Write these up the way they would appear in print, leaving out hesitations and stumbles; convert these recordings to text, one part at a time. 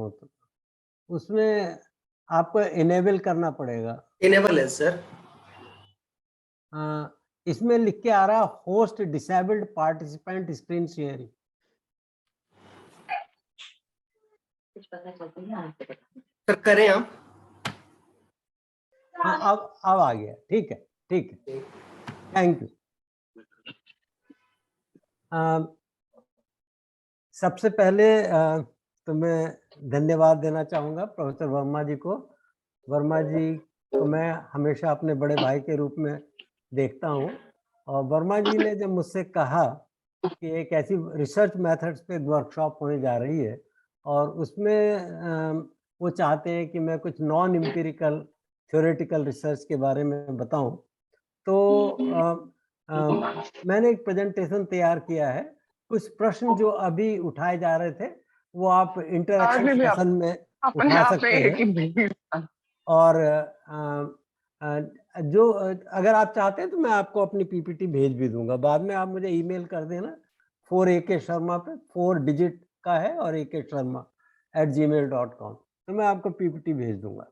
हूँ तो उसमें आपको इनेबल करना पड़ेगा। इनेबल है सर। इसमें लिख के आ रहा है host disabled participant screen sharing. Sir करें आप? हाँ अब आ गया। ठीक है, ठीक है, थैंक यू। सबसे पहले तो मैं धन्यवाद देना चाहूँगा प्रोफेसर वर्मा जी को। वर्मा जी को मैं हमेशा अपने बड़े भाई के रूप में देखता हूँ, और वर्मा जी ने जब मुझसे कहा कि एक ऐसी रिसर्च मेथड्स पे वर्कशॉप होने जा रही है और उसमें वो चाहते हैं कि मैं कुछ नॉन एम्पिरिकल थ्योरेटिकल रिसर्च के बारे में बताऊं, तो मैंने एक प्रेजेंटेशन तैयार किया है। कुछ प्रश्न जो अभी उठाए जा रहे थे वो आप इंटरेक्शन सेशन में उठा सकते हैं, और जो अगर आप चाहते हैं तो मैं आपको अपनी पीपीटी भेज भी दूंगा। बाद में आप मुझे ईमेल कर देना 4AK शर्मा पे, 4 डिजिट का है और AK.sharma@gmail.com, तो मैं आपको पीपीटी भेज दूंगा।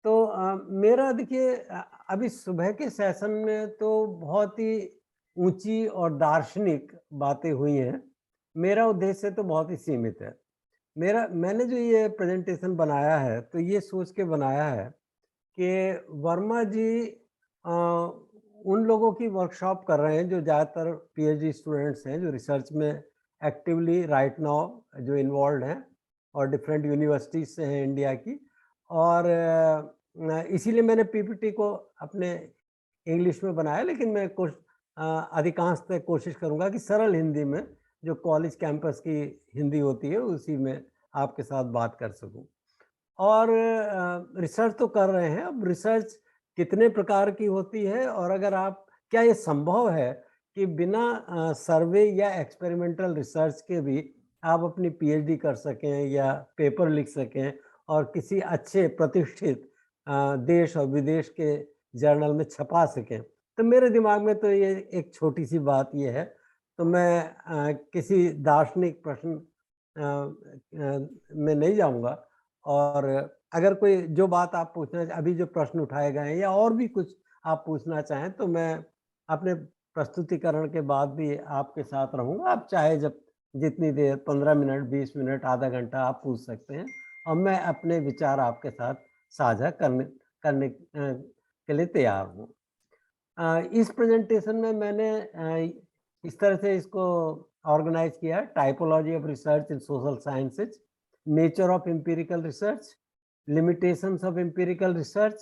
तो मेरा देखिए अभी सुबह के सेशन में तो बहुत ही ऊंची और दार्शनिक बातें हुई हैं। मेरा उद्देश्य तो बहुत ही सीमित है। मैंने जो ये प्रेजेंटेशन बनाया है तो ये सोच के बनाया है कि वर्मा जी उन लोगों की वर्कशॉप कर रहे हैं जो ज़्यादातर पीएचडी स्टूडेंट्स हैं, जो रिसर्च में एक्टिवली राइट नाउ जो इन्वॉल्व हैं और डिफरेंट यूनिवर्सिटीज से हैं इंडिया की। और इसीलिए मैंने पीपीटी को अपने इंग्लिश में बनाया, लेकिन मैं अधिकांशतः कोशिश करूंगा कि सरल हिंदी में, जो कॉलेज कैंपस की हिंदी होती है, उसी में आपके साथ बात कर सकूं। और रिसर्च तो कर रहे हैं। अब रिसर्च कितने प्रकार की होती है, और अगर आप, क्या ये संभव है कि बिना सर्वे या एक्सपेरिमेंटल रिसर्च के भी आप अपनी पीएचडी कर सकें या पेपर लिख सकें और किसी अच्छे प्रतिष्ठित देश और विदेश के जर्नल में छपा सकें? तो मेरे दिमाग में तो ये एक छोटी सी बात ये है। तो मैं किसी दार्शनिक प्रश्न में नहीं जाऊंगा, और अगर कोई जो बात आप पूछना, अभी जो प्रश्न उठाए गए हैं या और भी कुछ आप पूछना चाहें, तो मैं अपने प्रस्तुतिकरण के बाद भी आपके साथ रहूंगा। आप चाहे जब जितनी देर, 15 मिनट, 20 मिनट, आधा घंटा, आप पूछ सकते हैं, और मैं अपने विचार आपके साथ साझा करने के लिए तैयार हूँ। इस प्रेजेंटेशन में मैंने इस तरह से इसको ऑर्गेनाइज किया: typology of research in social sciences, nature of empirical research, limitations of empirical research,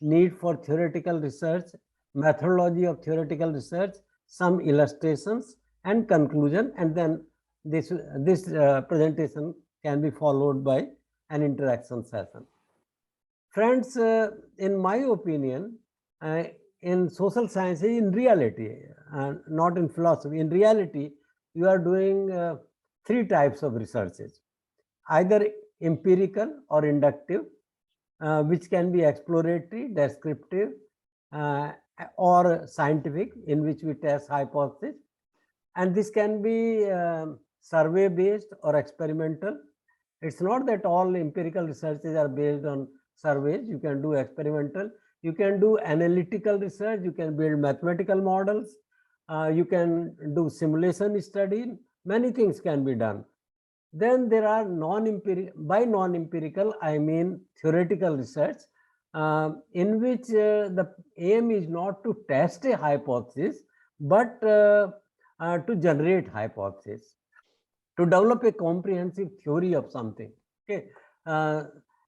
need for theoretical research, methodology of theoretical research, some illustrations and conclusion, and then this presentation can be followed by an interaction session. Friends, in my opinion, in social sciences, in reality, not in philosophy, in reality, you are doing 3 types of researches: either empirical or inductive, which can be exploratory, descriptive, or scientific, in which we test hypotheses. And this can be survey based or experimental. It's not that all empirical researches are based on surveys. You can do experimental, you can do analytical research, you can build mathematical models, you can do simulation study, many things can be done. Then there are non-empirical. By non-empirical, I mean theoretical research, in which the aim is not to test a hypothesis, but to generate hypothesis, to develop a comprehensive theory of something. Okay,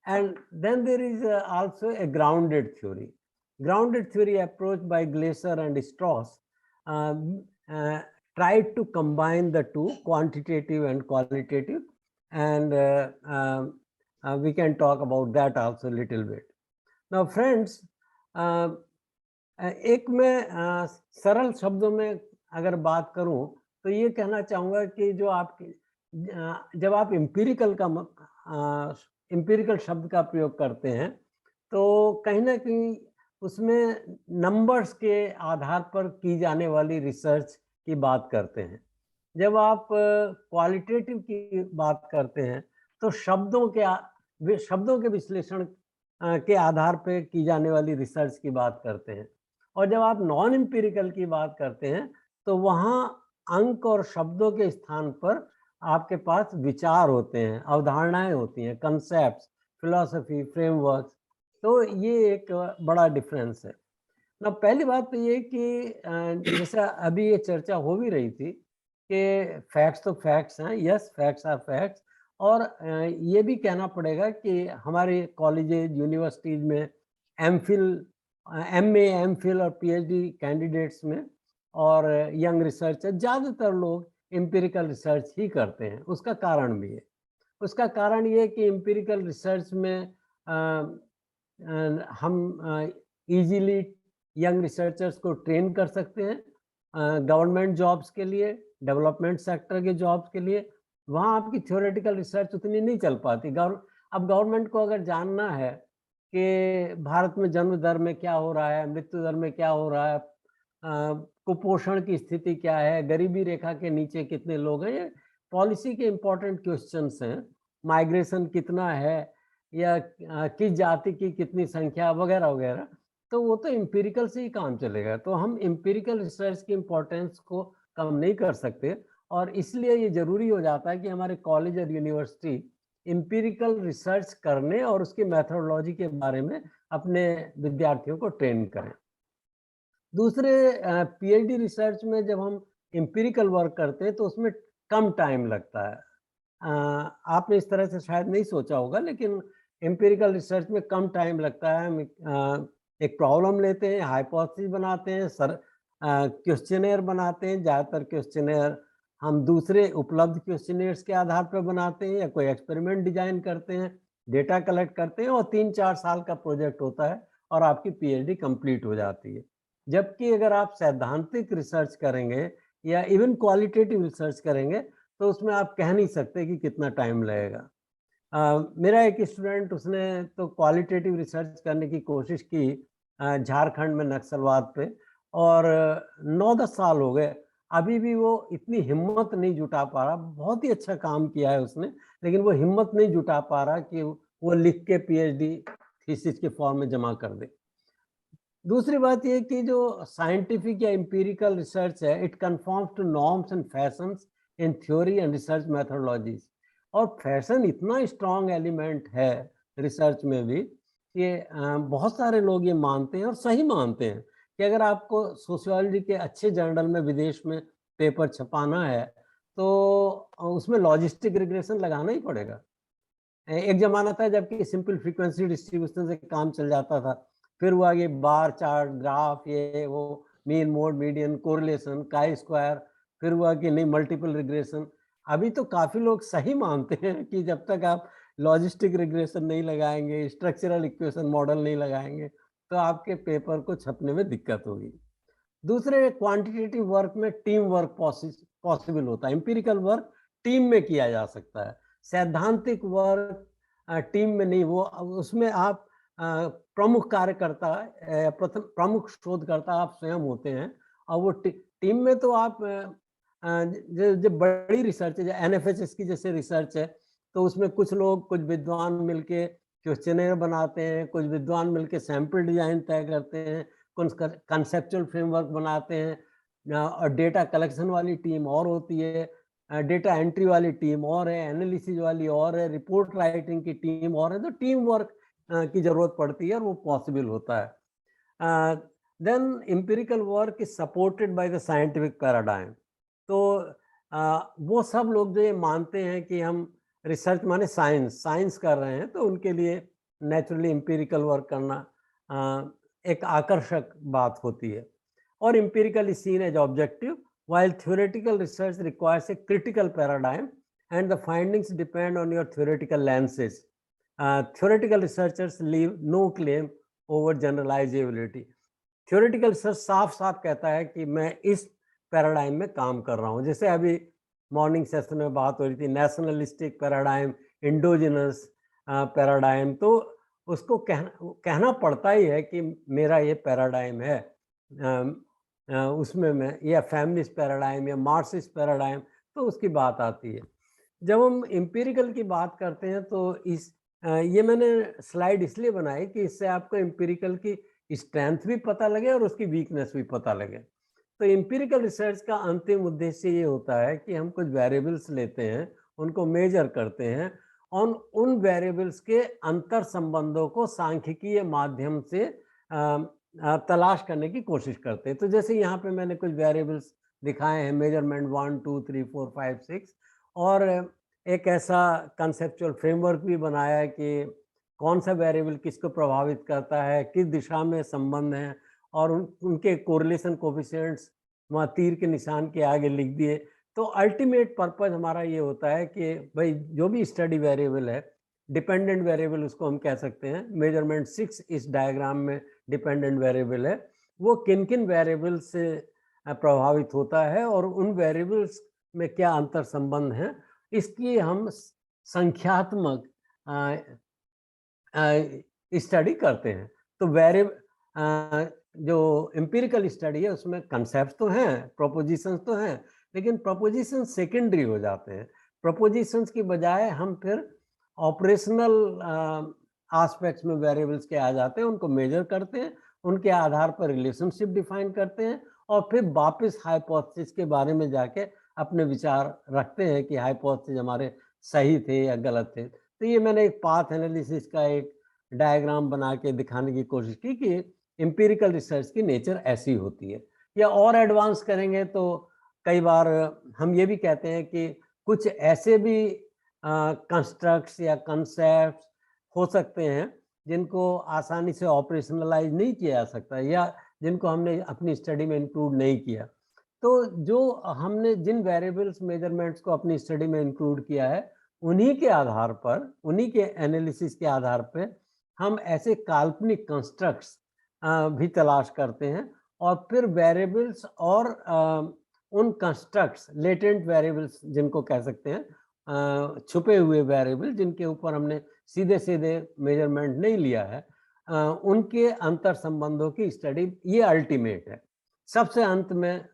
and then there is also a grounded theory. Grounded theory approach by Glaser and Strauss tried to combine the two, quantitative and qualitative, and we can talk about that also a little bit. Now friends, एक मैं सरल शब्दों में अगर बात करूं तो ये कहना चाहूंगा कि जो आपकी, जब आप एम्पिरिकल शब्द का प्रयोग करते हैं तो कहीं ना कहीं उसमें नंबर्स के आधार पर की जाने वाली रिसर्च की बात करते हैं। जब आप क्वालिटेटिव की बात करते हैं तो शब्दों के शब्दों के विश्लेषण के आधार पे की जाने वाली रिसर्च की बात करते हैं। और जब आप नॉन एम्पिरिकल की बात करते हैं तो वहाँ अंक और शब्दों के स्थान पर आपके पास विचार होते हैं, अवधारणाएं होती हैं, कंसेप्ट्स, फिलॉसफी, फ्रेमवर्क। तो ये एक बड़ा डिफरेंस है ना। पहली बात तो ये कि जैसा अभी ये चर्चा हो भी रही थी कि फैक्ट्स तो फैक्ट्स हैं, यस फैक्ट्स आर फैक्ट्स। और ये भी कहना पड़ेगा कि हमारे कॉलेजेज यूनिवर्सिटीज में एमफिल एमए एमफिल और पीएचडी कैंडिडेट्स में और यंग रिसर्चर ज़्यादातर लोग एम्पिरिकल रिसर्च ही करते हैं। उसका कारण भी है, उसका कारण ये है कि एम्पिरिकल रिसर्च में हम इजीली यंग रिसर्चर्स को ट्रेन कर सकते हैं गवर्नमेंट जॉब्स के लिए, डेवलपमेंट सेक्टर के जॉब्स के लिए। वहाँ आपकी थ्योरेटिकल रिसर्च उतनी नहीं चल पाती। अब गवर्नमेंट को अगर जानना है कि भारत में जन्म दर में क्या हो रहा है, मृत्यु दर में क्या हो रहा है, कुपोषण की स्थिति क्या है, गरीबी रेखा के नीचे कितने लोग हैं, ये पॉलिसी के इम्पोर्टेंट क्वेश्चंस हैं। माइग्रेशन कितना है या किस जाति की कितनी संख्या वगैरह वगैरह। तो वो तो एम्पिरिकल से ही काम चलेगा। तो हम एम्पिरिकल रिसर्च की इम्पोर्टेंस को कम नहीं कर सकते और इसलिए ये ज़रूरी हो जाता है कि हमारे कॉलेज और यूनिवर्सिटी एम्पिरिकल रिसर्च करने और उसकी मेथोडोलॉजी के बारे में अपने विद्यार्थियों को ट्रेन करें। दूसरे पीएचडी रिसर्च में जब हम एम्पिरिकल वर्क करते हैं तो उसमें कम टाइम लगता है। आपने इस तरह से शायद नहीं सोचा होगा, लेकिन एम्पिरिकल रिसर्च में कम टाइम लगता है। हम एक प्रॉब्लम लेते हैं, हाइपोथेसिस बनाते हैं, क्वेश्चनेयर बनाते हैं। ज़्यादातर क्वेश्चनेयर हम दूसरे उपलब्ध क्वेश्चनेयर्स के आधार पर बनाते हैं या कोई एक्सपेरिमेंट डिजाइन करते हैं, डेटा कलेक्ट करते हैं और 3-4 साल का प्रोजेक्ट होता है और आपकी पीएचडी कंप्लीट हो जाती है। जबकि अगर आप सैद्धांतिक रिसर्च करेंगे या इवन क्वालिटेटिव रिसर्च करेंगे तो उसमें आप कह नहीं सकते कि कितना टाइम लगेगा। मेरा एक स्टूडेंट, उसने तो क्वालिटेटिव रिसर्च करने की कोशिश की झारखंड में नक्सलवाद पे, और 9-10 साल हो गए, अभी भी वो इतनी हिम्मत नहीं जुटा पा रहा। बहुत ही अच्छा काम किया है उसने, लेकिन वो हिम्मत नहीं जुटा पा रहा कि वो लिख के पीएचडी थीसिस के फॉर्म में जमा कर दे। दूसरी बात ये कि जो साइंटिफिक या एम्पिरिकल रिसर्च है, it conforms to norms and fashions in theory and research methodologies. और फैशन इतना स्ट्रॉन्ग एलिमेंट है रिसर्च में भी कि बहुत सारे लोग ये मानते हैं और सही मानते हैं कि अगर आपको सोशियोलॉजी के अच्छे जर्नल में विदेश में पेपर छपाना है तो उसमें लॉजिस्टिक रिग्रेशन लगाना ही पड़ेगा। एक जमाना था जबकि सिंपल फ्रीक्वेंसी डिस्ट्रीब्यूशन से काम चल जाता था, फिर वो आगे बार चार्ट, ग्राफ, ये वो, mean, mode, median, correlation, chi square, फिर हुआ कि नहीं मल्टीपल रिग्रेशन। अभी तो काफी लोग सही मानते हैं कि जब तक आप लॉजिस्टिक रिग्रेशन नहीं लगाएंगे, स्ट्रक्चरल इक्वेशन मॉडल नहीं लगाएंगे, तो आपके पेपर को छपने में दिक्कत होगी। दूसरे क्वांटिटेटिव वर्क में टीम वर्क पॉसिबल होता है। एम्पिरिकल वर्क टीम में किया जा सकता है, सैद्धांतिक वर्क टीम में नहीं। वो उसमें आप प्रमुख कार्यकर्ता, प्रथम प्रमुख शोधकर्ता आप स्वयं होते हैं। और वो टीम में तो आप जो बड़ी रिसर्च है, एनएफएचएस की जैसे रिसर्च है, तो उसमें कुछ लोग, कुछ विद्वान मिलके क्वेश्चनेयर बनाते हैं, कुछ विद्वान मिलके सैंपल डिजाइन तय करते हैं, कुछ कंसेप्चुअल फ्रेमवर्क बनाते हैं, और डेटा कलेक्शन वाली टीम और होती है, डेटा एंट्री वाली टीम और है, एनालिसिस वाली और है, रिपोर्ट राइटिंग की टीम और है। तो टीम वर्क की जरूरत पड़ती है और वो पॉसिबल होता है। Then empirical work is supported by the scientific paradigm. तो वो सब लोग जो ये मानते हैं कि हम रिसर्च माने साइंस कर रहे हैं, तो उनके लिए नेचुरली एम्पिरिकल वर्क करना एक आकर्षक बात होती है। और empirical is seen as objective while theoretical research requires a critical paradigm and the findings depend on your theoretical lenses. Theoretical researchers leave no claim over generalizability. Theoretical research साफ साफ कहता है कि मैं इस पैराडाइम में काम कर रहा हूँ। जैसे अभी मॉर्निंग सेशन में बात हो रही थी, नेशनलिस्टिक पैराडाइम, इंडोजिनस पैराडाइम, तो उसको कहना पड़ता ही है कि मेरा ये पैराडाइम है। उसमें मैं, या फैमिलिस्ट पैराडाइम या मार्क्सिस्ट पैराडाइम, तो उसकी बात आती है। जब हम एम्पिरिकल की बात करते हैं तो इस ये मैंने स्लाइड इसलिए बनाई कि इससे आपको एम्पिरिकल की स्ट्रेंथ भी पता लगे और उसकी वीकनेस भी पता लगे। तो एम्पिरिकल रिसर्च का अंतिम उद्देश्य ये होता है कि हम कुछ वेरिएबल्स लेते हैं, उनको मेजर करते हैं और उन वेरिएबल्स के अंतर संबंधों को सांख्यिकीय माध्यम से तलाश करने की कोशिश करते हैं। तो जैसे यहाँ पे मैंने कुछ वेरिएबल्स दिखाए हैं, मेजरमेंट 1 2 3 4 5 6, और एक ऐसा कंसेप्चुअल फ्रेमवर्क भी बनाया है कि कौन सा वेरिएबल किसको प्रभावित करता है, किस दिशा में संबंध है, और उनके कोरिलेशन कोफिशिएंट्स वहाँ तीर के निशान के आगे लिख दिए। तो अल्टीमेट पर्पस हमारा ये होता है कि भाई जो भी स्टडी वेरिएबल है, डिपेंडेंट वेरिएबल उसको हम कह सकते हैं, मेजरमेंट 6 इस डायग्राम में डिपेंडेंट वेरिएबल है, वो किन किन वेरिएबल से प्रभावित होता है और उन वेरिएबल्स में क्या अंतर संबंध है, इसकी हम संख्यात्मक स्टडी करते हैं। तो जो एम्पिरिकल स्टडी है उसमें कंसेप्ट तो हैं, प्रोपोजिशंस तो हैं, लेकिन प्रोपोजिशन सेकेंडरी हो जाते हैं। प्रोपोजिशंस की बजाय हम फिर ऑपरेशनल एस्पेक्ट्स में वेरिएबल्स के आ जाते हैं, उनको मेजर करते हैं, उनके आधार पर रिलेशनशिप डिफाइन करते हैं और फिर वापस हाइपोथेसिस के बारे में जाके अपने विचार रखते हैं कि हाइपोथेसिस हमारे सही थे या गलत थे। तो ये मैंने एक पाथ एनालिसिस का एक डायग्राम बना के दिखाने की कोशिश की कि एम्पिरिकल रिसर्च की नेचर ऐसी होती है। या और एडवांस करेंगे तो कई बार हम ये भी कहते हैं कि कुछ ऐसे भी कंस्ट्रक्ट्स या कंसेप्ट हो सकते हैं जिनको आसानी से ऑपरेशनलाइज नहीं किया जा सकता या जिनको हमने अपनी स्टडी में इंक्लूड नहीं किया। तो जो हमने जिन वेरिएबल्स मेजरमेंट्स को अपनी स्टडी में इंक्लूड किया है, उन्हीं के आधार पर, उन्हीं के एनालिसिस के आधार पे हम ऐसे काल्पनिक कंस्ट्रक्ट्स भी तलाश करते हैं और फिर वेरिएबल्स और उन कंस्ट्रक्ट्स, लेटेंट वेरिएबल्स जिनको कह सकते हैं, छुपे हुए वेरिएबल जिनके ऊपर हमने सीधे-सीधे मेजरमेंट नहीं लिया है, उनके अंतर संबंधों की स्टडी, ये अल्टीमेट है। सबसे अंत में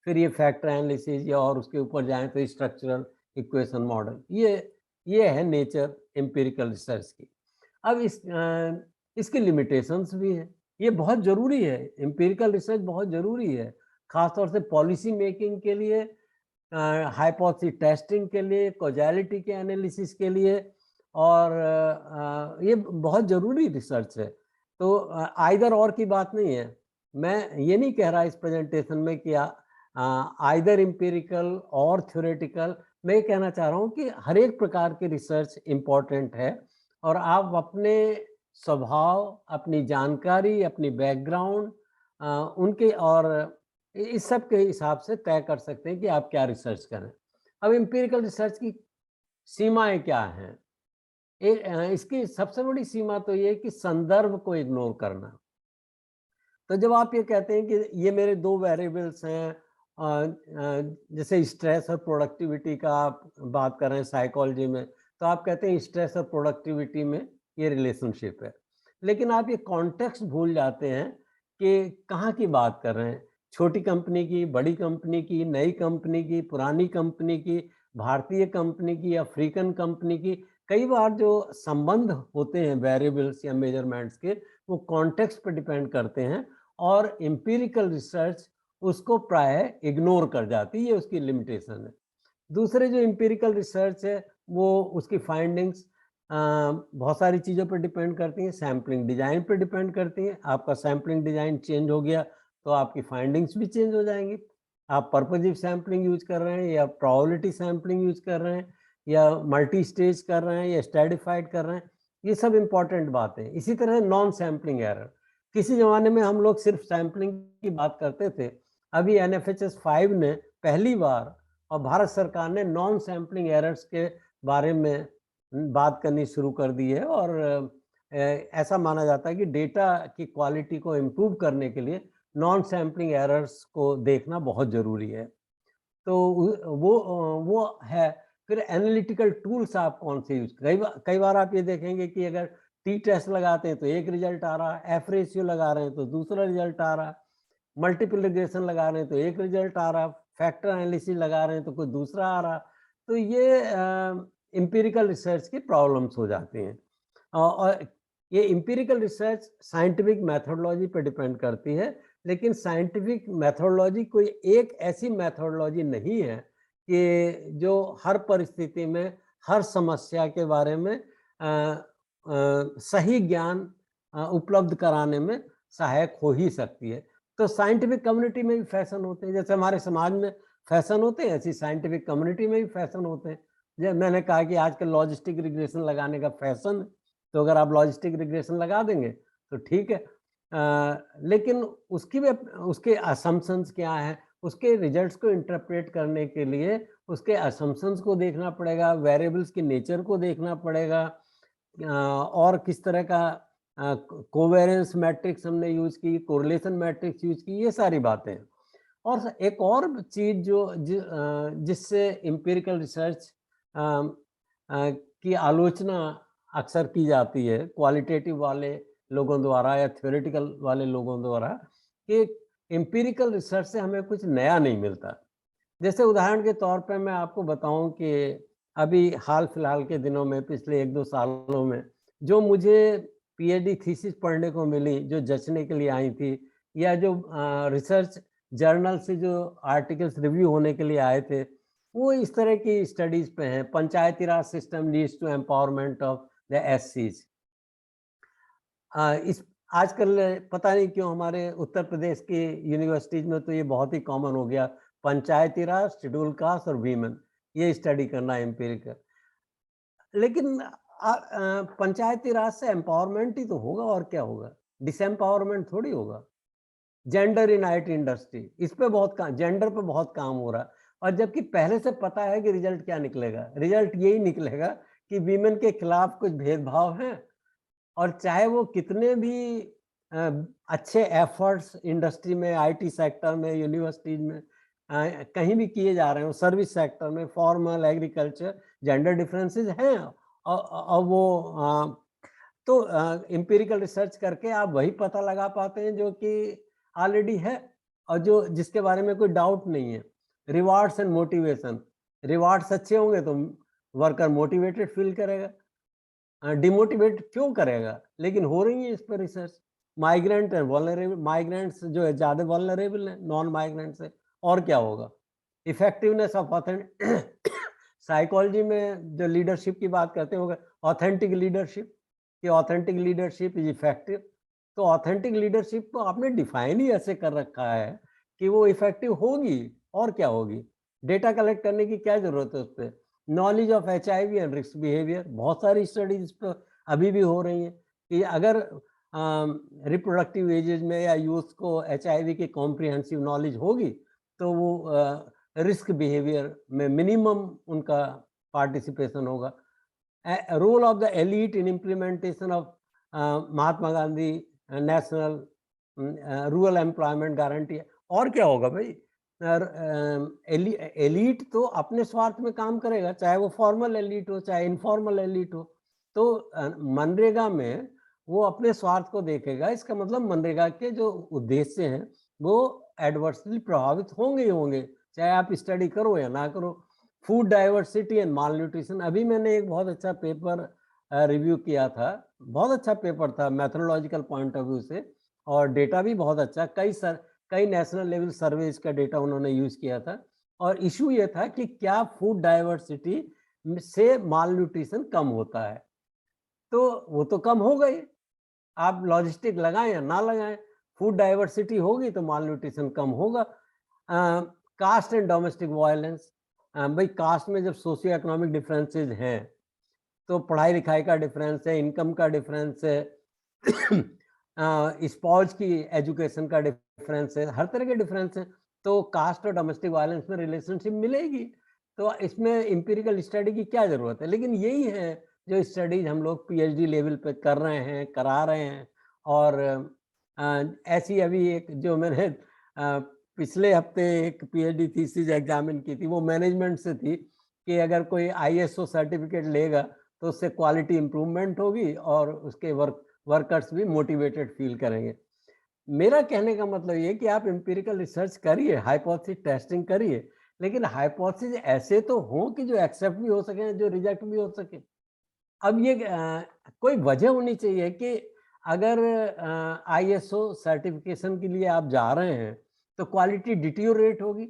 फिर ये फैक्टर एनालिसिस या और उसके ऊपर जाएँ तो स्ट्रक्चरल इक्वेशन मॉडल, ये है नेचर एम्पिरिकल रिसर्च की। अब इसकी लिमिटेशंस भी हैं। ये बहुत ज़रूरी है, एम्पिरिकल रिसर्च बहुत ज़रूरी है, ख़ासतौर से पॉलिसी मेकिंग के लिए, हाइपोथेसिस टेस्टिंग के लिए, कॉज़ैलिटी के एनालिसिस के लिए, और ये बहुत ज़रूरी रिसर्च है। तो आइदर और की बात नहीं है। मैं ये नहीं कह रहा इस प्रेजेंटेशन में कि आइदर एम्पिरिकल और थ्योरेटिकल। मैं ये कहना चाह रहा हूँ कि हर एक प्रकार की रिसर्च इम्पोर्टेंट है और आप अपने स्वभाव, अपनी जानकारी, अपनी बैकग्राउंड, उनके और इस सब के हिसाब से तय कर सकते हैं कि आप क्या रिसर्च करें। अब एम्पिरिकल रिसर्च की सीमाएँ क्या हैं? इसकी सबसे बड़ी सीमा तो ये है कि संदर्भ को इग्नोर करना। तो जब आप ये कहते हैं कि ये मेरे 2 वेरिएबल्स हैं, जैसे स्ट्रेस और प्रोडक्टिविटी का आप बात कर रहे हैं साइकोलॉजी में, तो आप कहते हैं स्ट्रेस और प्रोडक्टिविटी में ये रिलेशनशिप है। लेकिन आप ये कॉन्टेक्स्ट भूल जाते हैं कि कहाँ की बात कर रहे हैं। छोटी कंपनी की, बड़ी कंपनी की, नई कंपनी की, पुरानी कंपनी की, भारतीय कंपनी की, अफ्रीकन कंपनी की। कई बार जो संबंध होते हैं वेरिएबल्स या मेजरमेंट्स के, वो कॉन्टेक्स्ट पे डिपेंड करते हैं और एम्पिरिकल रिसर्च उसको प्राय इग्नोर कर जाती है, ये उसकी लिमिटेशन है। दूसरे जो एम्पिरिकल रिसर्च है वो उसकी फाइंडिंग्स बहुत सारी चीज़ों पर डिपेंड करती हैं, सैम्पलिंग डिज़ाइन पर डिपेंड करती हैं। आपका सैम्पलिंग डिज़ाइन चेंज हो गया तो आपकी फाइंडिंग्स भी चेंज हो जाएंगी। आप पर्पजिव सैम्पलिंग यूज कर रहे हैं या प्रोबेबिलिटी सैम्पलिंग यूज कर रहे हैं या मल्टी स्टेज कर रहे हैं या स्ट्रेटिफाइड कर रहे हैं, ये सब इंपॉर्टेंट बातें हैं। इसी तरह नॉन सैम्पलिंग एरर, किसी ज़माने में हम लोग सिर्फ सैम्पलिंग की बात करते थे। अभी एनएफएचएस 5 ने पहली बार और भारत सरकार ने नॉन सैम्पलिंग एरर्स के बारे में बात करनी शुरू कर दी है और ऐसा माना जाता है कि डेटा की क्वालिटी को इम्प्रूव करने के लिए नॉन सैम्पलिंग एरर्स को देखना बहुत ज़रूरी है। तो वो है। फिर एनालिटिकल टूल्स आप कौन से यूज, कई बार आप ये देखेंगे कि अगर टी टेस्ट लगाते हैं तो एक रिजल्ट आ रहा है, एफ रेशियो लगा रहे हैं तो दूसरा रिजल्ट आ रहा है, मल्टीपल रिग्रेशन लगा रहे हैं तो एक रिजल्ट आ रहा, फैक्टर एनालिसिस लगा रहे हैं तो कोई दूसरा आ रहा। तो ये एम्पिरिकल रिसर्च की प्रॉब्लम्स हो जाती हैं। और ये एम्पिरिकल रिसर्च साइंटिफिक मेथोडोलॉजी पे डिपेंड करती है, लेकिन साइंटिफिक मेथोडोलॉजी कोई एक ऐसी मेथोडोलॉजी नहीं है कि जो हर परिस्थिति में, हर समस्या के बारे में सही ज्ञान उपलब्ध कराने में सहायक हो ही सकती है। तो साइंटिफिक कम्युनिटी में भी फैशन होते हैं, जैसे हमारे समाज में फैशन होते हैं, ऐसी साइंटिफिक कम्युनिटी में भी फैशन होते हैं। जैसे मैंने कहा कि आजकल लॉजिस्टिक रिग्रेशन लगाने का फैशन है, तो अगर आप लॉजिस्टिक रिग्रेशन लगा देंगे तो ठीक है। लेकिन उसकी भी उसके असम्पशंस क्या हैं, उसके रिजल्ट्स को इंटरप्रेट करने के लिए उसके असम्पशंस को देखना पड़ेगा, वेरिएबल्स की नेचर को देखना पड़ेगा, और किस तरह का कोवेरियंस मैट्रिक्स हमने यूज़ की, कोरिलेशन मैट्रिक्स यूज़ की, ये सारी बातें हैं। और एक और चीज़ जिससे एम्पिरिकल रिसर्च की आलोचना अक्सर की जाती है क्वालिटेटिव वाले लोगों द्वारा या थ्योरेटिकल वाले लोगों द्वारा, कि एम्पिरिकल रिसर्च से हमें कुछ नया नहीं मिलता। जैसे उदाहरण के तौर पे मैं आपको बताऊं कि अभी हाल फिलहाल के दिनों में, पिछले 1-2 सालों में जो मुझे पीएचडी थीसिस पढ़ने को मिली, जो जचने के लिए आई थी, या जो रिसर्च जर्नल से जो आर्टिकल्स रिव्यू होने के लिए आए थे, वो इस तरह की स्टडीज पे हैं। Panchayati Raj system leads to empowerment of the एससीज। इस आजकल पता नहीं क्यों हमारे उत्तर प्रदेश की यूनिवर्सिटीज में तो ये बहुत ही कॉमन हो गया, पंचायती राज, शेड्यूल कास्ट और वीमेन, ये स्टडी करना एम्पिरिकल। लेकिन पंचायती राज से एम्पावरमेंट ही तो होगा, और क्या होगा? डिसएम्पावरमेंट थोड़ी होगा। जेंडर इन आईटी इंडस्ट्री, इस पे बहुत काम, जेंडर पे बहुत काम हो रहा है, और जबकि पहले से पता है कि रिजल्ट क्या निकलेगा। रिजल्ट यही निकलेगा कि वीमेन के खिलाफ कुछ भेदभाव हैं, और चाहे वो कितने भी अ, अच्छे एफर्ट्स इंडस्ट्री में, आईटी सेक्टर में, यूनिवर्सिटीज में कहीं भी किए जा रहे हो, सर्विस सेक्टर में, फॉर्मल, एग्रीकल्चर, जेंडर डिफरेंसेस हैं। और वो तो एम्पिरिकल रिसर्च करके आप वही पता लगा पाते हैं जो कि ऑलरेडी है, और जो जिसके बारे में कोई डाउट नहीं है। रिवार्ड्स एंड मोटिवेशन, रिवार्ड्स अच्छे होंगे तो वर्कर मोटिवेटेड फील करेगा, डिमोटिवेट क्यों करेगा? लेकिन हो रही है इस पर रिसर्च। माइग्रेंट है वल्नरेबल, माइग्रेंट्स जो है ज़्यादा वल्नरेबल है नॉन माइग्रेंट से, और क्या होगा? इफेक्टिवनेस ऑफ ऑथेंटिक साइकोलॉजी में जो लीडरशिप की बात करते हैं, ऑथेंटिक लीडरशिप, कि ऑथेंटिक लीडरशिप इज इफेक्टिव। तो ऑथेंटिक लीडरशिप को आपने डिफाइन ही ऐसे कर रखा है कि वो इफेक्टिव होगी, और क्या होगी? डेटा कलेक्ट करने की क्या जरूरत है उस पर? Knowledge of HIV and risk behaviour, बहुत सारी स्टडीज इस पर अभी भी हो रही हैं कि अगर रिप्रोडक्टिव एजेज में या यूथ को एचआईवी की कॉम्प्रिहेंसिव नॉलेज होगी, तो वो रिस्क बिहेवियर में मिनिमम उनका पार्टिसिपेशन होगा। Role of the elite in implementation of Mahatma Gandhi National Rural Employment Guarantee. और क्या होगा भाई? एलीट तो अपने स्वार्थ में काम करेगा, चाहे वो फॉर्मल एलीट हो, चाहे इनफॉर्मल एलीट हो। तो मनरेगा में वो अपने स्वार्थ को देखेगा। इसका मतलब मनरेगा के जो उद्देश्य हैं वो एडवर्सली प्रभावित होंगे ही होंगे, चाहे आप स्टडी करो या ना करो। Food diversity and mall nutrition, अभी मैंने एक बहुत अच्छा पेपर रिव्यू किया था, बहुत अच्छा पेपर था मैथोडोलॉजिकल पॉइंट ऑफ व्यू से, और डेटा भी बहुत अच्छा, कई नेशनल लेवल सर्वेज का डेटा उन्होंने यूज किया था। और इशू ये था कि क्या फूड डाइवर्सिटी से माल न्यूट्रिशन कम होता है? तो वो तो कम हो गई, आप लॉजिस्टिक लगाएं या ना लगाएं, फूड डाइवर्सिटी होगी तो माल न्यूट्रिशन कम होगा। कास्ट एंड डोमेस्टिक वायलेंस, भाई कास्ट में जब सोशियो इकोनॉमिक डिफरेंसेस हैं, तो पढ़ाई लिखाई का डिफरेंस है, इनकम का डिफरेंस है, स्पॉज की एजुकेशन का डिफरेंस है, हर तरह के डिफरेंस है, तो कास्ट और डोमेस्टिक वायलेंस में रिलेशनशिप मिलेगी। तो इसमें इंपीरिकल स्टडी की क्या जरूरत है? लेकिन यही है जो स्टडीज हम लोग पीएचडी लेवल पे कर रहे हैं, करा रहे हैं। और ऐसी अभी एक जो मैंने पिछले हफ्ते एक पीएचडी थीसिस एग्जामिन की थी, वो मैनेजमेंट से थी कि अगर कोई आईएसओ सर्टिफिकेट लेगा तो उससे क्वालिटी इंप्रूवमेंट होगी और उसके वर्कर्स भी मोटिवेटेड फील करेंगे। मेरा कहने का मतलब ये कि आप एम्पिरिकल रिसर्च करिए, हाइपोथेसिस टेस्टिंग करिए, लेकिन हाइपोथेसिस ऐसे तो हो कि जो एक्सेप्ट भी हो सके, जो रिजेक्ट भी हो सके। अब ये कोई वजह होनी चाहिए कि अगर आईएसओ सर्टिफिकेशन के लिए आप जा रहे हैं, तो क्वालिटी डिटीरियोरेट होगी।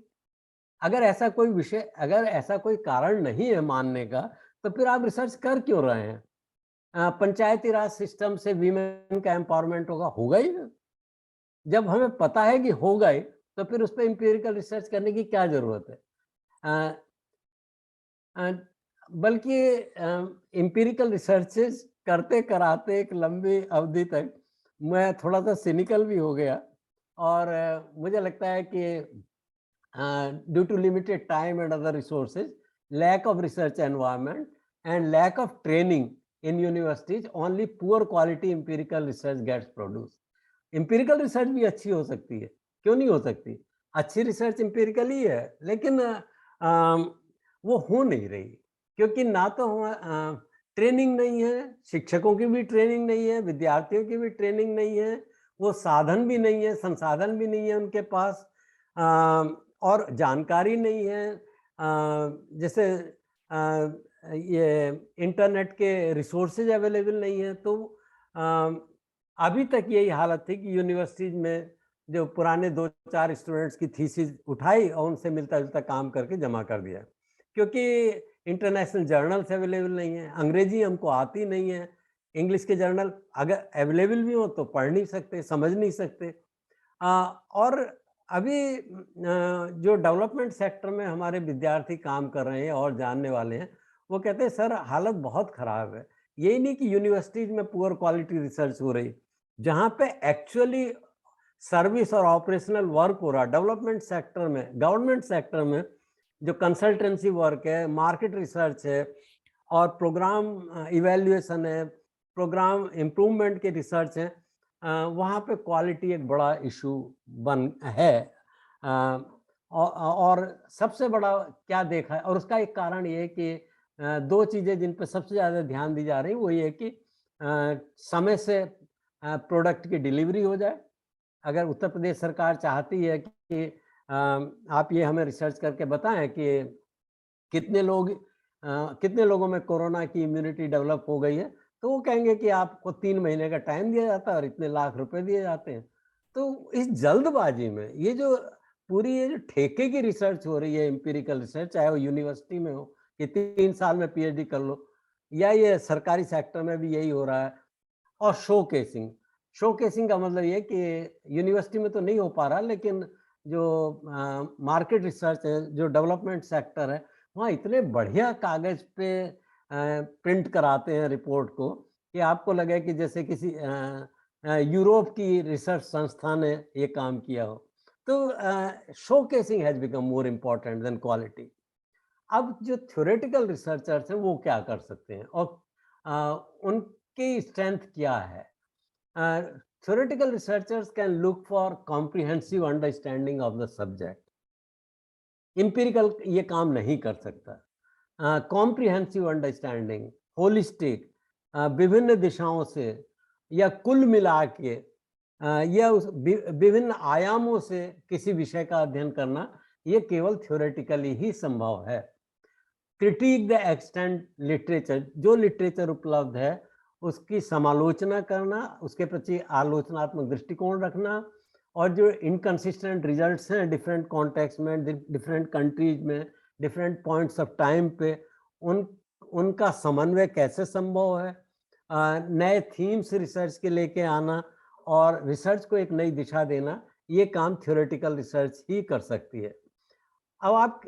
अगर ऐसा कोई कारण नहीं है मानने का, तो फिर आप रिसर्च कर क्यों रहे हैं? पंचायती राज सिस्टम से वीमेन का एम्पावरमेंट होगा ही ना। जब हमें पता है कि होगा ही, तो फिर उस पे एम्पिरिकल रिसर्च करने की क्या ज़रूरत है? अ अ, बल्कि एम्पिरिकल रिसर्चेज़ करते कराते एक लंबी अवधि तक मैं थोड़ा-सा सिनिकल भी हो गया और मुझे लगता है कि due to limited time and other resources, lack of research environment and lack of training in universities, only poor quality empirical research gets produced. empirical research भी अच्छी हो सकती है, क्यों नहीं हो सकती? अच्छी रिसर्च empirical ही है, लेकिन वो हो नहीं रही क्योंकि ना तो ट्रेनिंग नहीं है, शिक्षकों की भी ट्रेनिंग नहीं है, विद्यार्थियों की भी ट्रेनिंग नहीं है, वो साधन भी नहीं है, संसाधन भी नहीं है उनके पास। और जानकारी नहीं है जैसे ये इंटरनेट के रिसोर्सेज अवेलेबल नहीं है तो अभी तक यही हालत थी कि यूनिवर्सिटीज में जो पुराने 2-4 स्टूडेंट्स की थीसिस उठाई और उनसे मिलता-जुलता काम करके जमा कर दिया। क्योंकि इंटरनेशनल जर्नल्स अवेलेबल नहीं है, अंग्रेजी हमको आती नहीं है, इंग्लिश के जर्नल अगर अवेलेबल भी हो तो पढ़ नहीं सकते, समझ नहीं सकते। और अभी जो डेवलपमेंट सेक्टर में हमारे विद्यार्थी काम कर रहे हैं और जानने वाले हैं, वो कहते हैं सर हालत बहुत खराब है। यही नहीं कि यूनिवर्सिटीज़ में पुअर क्वालिटी रिसर्च हो रही, जहाँ पे एक्चुअली सर्विस और ऑपरेशनल वर्क हो रहा है डेवलपमेंट सेक्टर में, गवर्नमेंट सेक्टर में जो कंसल्टेंसी वर्क है, मार्केट रिसर्च है और प्रोग्राम इवैल्यूएशन है, प्रोग्राम इम्प्रूवमेंट के रिसर्च हैं, वहाँ पे क्वालिटी एक बड़ा इशू बन है। अ, और सबसे बड़ा क्या देखा है और उसका एक कारण ये है कि 2 चीज़ें जिन पे सबसे ज़्यादा ध्यान दी जा रही है वो ये है कि समय से प्रोडक्ट की डिलीवरी हो जाए। अगर उत्तर प्रदेश सरकार चाहती है कि आप ये हमें रिसर्च करके बताएँ कि कितने लोगों में कोरोना की इम्यूनिटी डेवलप हो गई है, तो वो कहेंगे कि आपको 3 महीने का टाइम दिया जाता है और इतने लाख रुपए दिए जाते हैं। तो इस जल्दबाजी में ये जो ठेके की रिसर्च हो रही है एम्पिरिकल रिसर्च, चाहे वो यूनिवर्सिटी में हो कि 3 साल में पीएचडी कर लो या ये सरकारी सेक्टर में भी यही हो रहा है। और शोकेसिंग का मतलब ये है कि यूनिवर्सिटी में तो नहीं हो पा रहा लेकिन जो मार्केट रिसर्च है, जो डेवलपमेंट सेक्टर है, वहाँ इतने बढ़िया कागज़ पे प्रिंट कराते हैं रिपोर्ट को कि आपको लगे कि जैसे किसी यूरोप की रिसर्च संस्था ने ये काम किया हो। तो showcasing has become more important then quality. अब जो थ्योरेटिकल रिसर्चर्स हैं वो क्या कर सकते हैं और उनकी स्ट्रेंथ क्या है? Theoretical researchers can look for comprehensive understanding of the subject. Empirical ये काम नहीं कर सकता। कॉम्प्रिहेंसिव अंडरस्टैंडिंग, होलिस्टिक, विभिन्न दिशाओं से या कुल मिला के या उस विभिन्न आयामों से किसी विषय का अध्ययन करना, ये केवल थ्योरेटिकली ही संभव है। क्रिटिक द एक्सटेंट लिटरेचर, जो लिटरेचर उपलब्ध है उसकी समालोचना करना, उसके प्रति आलोचनात्मक दृष्टिकोण रखना और जो इनकंसिस्टेंट रिजल्ट्स हैं डिफरेंट कॉन्टेक्स्ट में, डिफरेंट कंट्रीज में, डिफरेंट पॉइंट्स ऑफ टाइम पे उनका समन्वय कैसे संभव है, नए थीम्स रिसर्च के लेके आना और रिसर्च को एक नई दिशा देना, ये काम थ्योरेटिकल रिसर्च ही कर सकती है। अब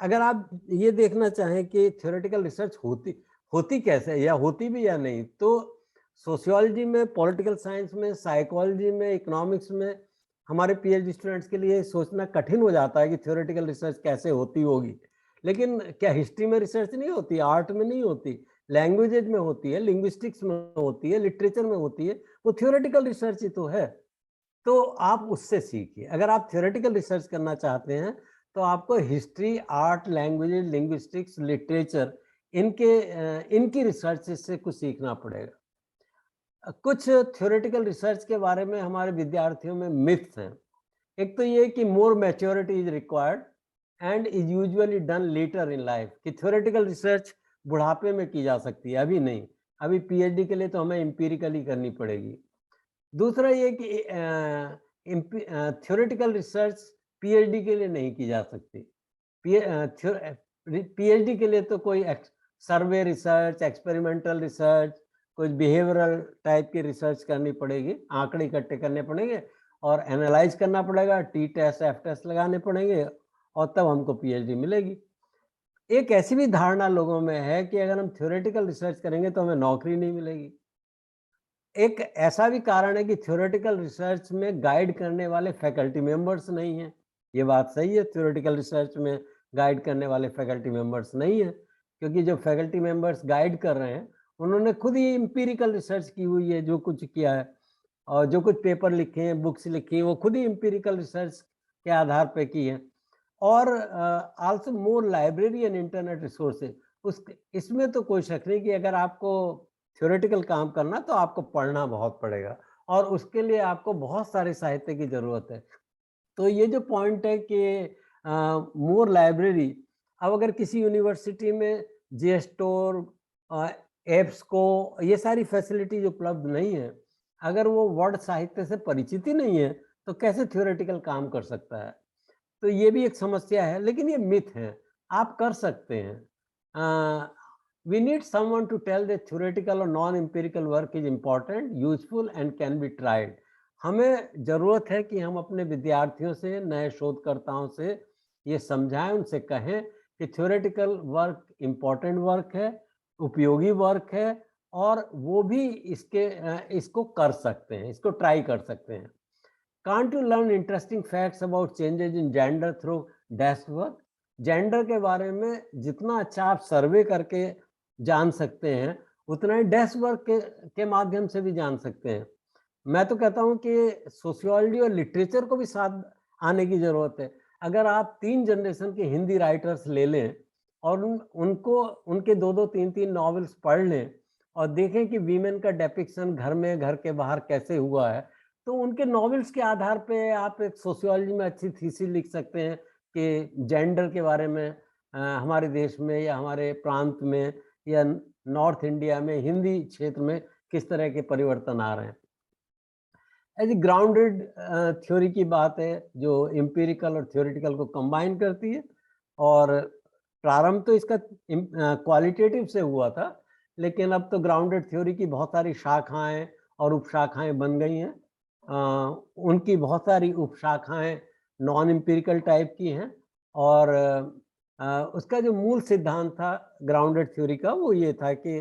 अगर आप ये देखना चाहें कि थ्योरेटिकल रिसर्च होती होती कैसे है या होती भी या नहीं, तो सोशियोलॉजी में, पॉलिटिकल साइंस में, साइकोलॉजी में, इकोनॉमिक्स में हमारे पीएचडी स्टूडेंट्स के लिए सोचना कठिन हो जाता है कि थ्योरेटिकल रिसर्च कैसे होती होगी। लेकिन क्या हिस्ट्री में रिसर्च नहीं होती, आर्ट में नहीं होती, लैंग्वेजेज में होती है, लिंग्विस्टिक्स में होती है, लिटरेचर में होती है, वो थ्योरेटिकल रिसर्च ही तो है। तो आप उससे सीखिए। अगर आप थ्योरेटिकल रिसर्च करना चाहते हैं, तो आपको history, art, languages, linguistics, literature इनकी रिसर्च से कुछ सीखना पड़ेगा। कुछ थ्योरेटिकल रिसर्च के बारे में हमारे विद्यार्थियों में मिथ्स हैं। एक तो ये कि more maturity is required and is usually done later in life, कि थ्योरेटिकल रिसर्च बुढ़ापे में की जा सकती है, अभी नहीं। अभी पीएचडी के लिए तो हमें एम्पिरिकली करनी पड़ेगी। दूसरा ये कि थ्योरेटिकल रिसर्च पीएचडी के लिए नहीं की जा सकती। पीएचडी के लिए तो कोई सर्वे रिसर्च, एक्सपेरिमेंटल रिसर्च, कुछ बिहेवियरल टाइप की रिसर्च करनी पड़ेगी, आंकड़े इकट्ठे करने पड़ेंगे और एनालाइज करना पड़ेगा, टी टेस्ट, एफ टेस्ट लगाने पड़ेंगे और तब हमको पीएचडी मिलेगी। एक ऐसी भी धारणा लोगों में है कि अगर हम थ्योरेटिकल रिसर्च करेंगे तो हमें नौकरी नहीं मिलेगी। एक ऐसा भी कारण है कि थ्योरेटिकल रिसर्च में गाइड करने वाले फैकल्टी मेंबर्स नहीं हैं। ये बात सही है, थ्योरेटिकल रिसर्च में गाइड करने वाले फैकल्टी मेंबर्स नहीं हैं, क्योंकि जो फैकल्टी मेंबर्स गाइड कर रहे हैं, उन्होंने खुद ही एम्पिरिकल रिसर्च की हुई है, जो कुछ किया है और जो कुछ पेपर लिखे हैं, बुक्स लिखी हैं, वो खुद ही एम्पिरिकल रिसर्च के आधार पे की हैं। और also more library and internet resources, उस इसमें तो कोई शक नहीं कि अगर आपको थ्योरेटिकल काम करना तो आपको पढ़ना बहुत पड़ेगा और उसके लिए आपको बहुत सारे साहित्य की ज़रूरत है। तो ये जो पॉइंट है कि मोर लाइब्रेरी, अब अगर किसी यूनिवर्सिटी में जेस्टोर, एब्सको, ये सारी फैसिलिटीज उपलब्ध नहीं है, अगर वो वर्ड साहित्य से परिचित ही नहीं है, तो कैसे थ्योरेटिकल काम कर सकता है? तो ये भी एक समस्या है, लेकिन ये मिथ है, आप कर सकते हैं। We need someone to tell the theoretical और non empirical work is important, useful and can be tried. हमें ज़रूरत है कि हम अपने विद्यार्थियों से, नए शोधकर्ताओं से ये समझाएं, उनसे कहें कि थ्योरेटिकल वर्क इम्पॉर्टेंट वर्क है, उपयोगी वर्क है और वो भी इसको कर सकते हैं, इसको ट्राई कर सकते हैं। Can't you learn interesting facts about changes in gender through desk work? Gender के बारे में जितना अच्छा आप सर्वे करके जान सकते हैं, उतना ही डेस्क वर्क के माध्यम से भी जान सकते हैं। मैं तो कहता हूं कि सोशियोलॉजी और लिटरेचर को भी साथ आने की जरूरत है। अगर आप 3 जनरेशन के हिंदी राइटर्स ले लें और उनको उनके 2-2, 3-3 नॉवेल्स पढ़ लें और देखें कि वीमेन का डेपिक्शन घर में, घर के बाहर कैसे हुआ है, तो उनके नॉवेल्स के आधार पे आप एक सोशियोलॉजी में अच्छी थीसिस लिख सकते हैं कि जेंडर के बारे में हमारे देश में या हमारे प्रांत में या नॉर्थ इंडिया में, हिंदी क्षेत्र में किस तरह के परिवर्तन आ रहे हैं। ऐसी ग्राउंडेड थ्योरी की बात है जो एम्पिरिकल और थ्योरेटिकल को कंबाइन करती है। और प्रारंभ तो इसका क्वालिटेटिव से हुआ था, लेकिन अब तो ग्राउंडेड थ्योरी की बहुत सारी शाखाएं और उपशाखाएं बन गई हैं। उनकी बहुत सारी उपशाखाएं नॉन एम्पिरिकल टाइप की हैं और उसका जो मूल सिद्धांत था ग्राउंडेड थ्योरी का, वो ये था कि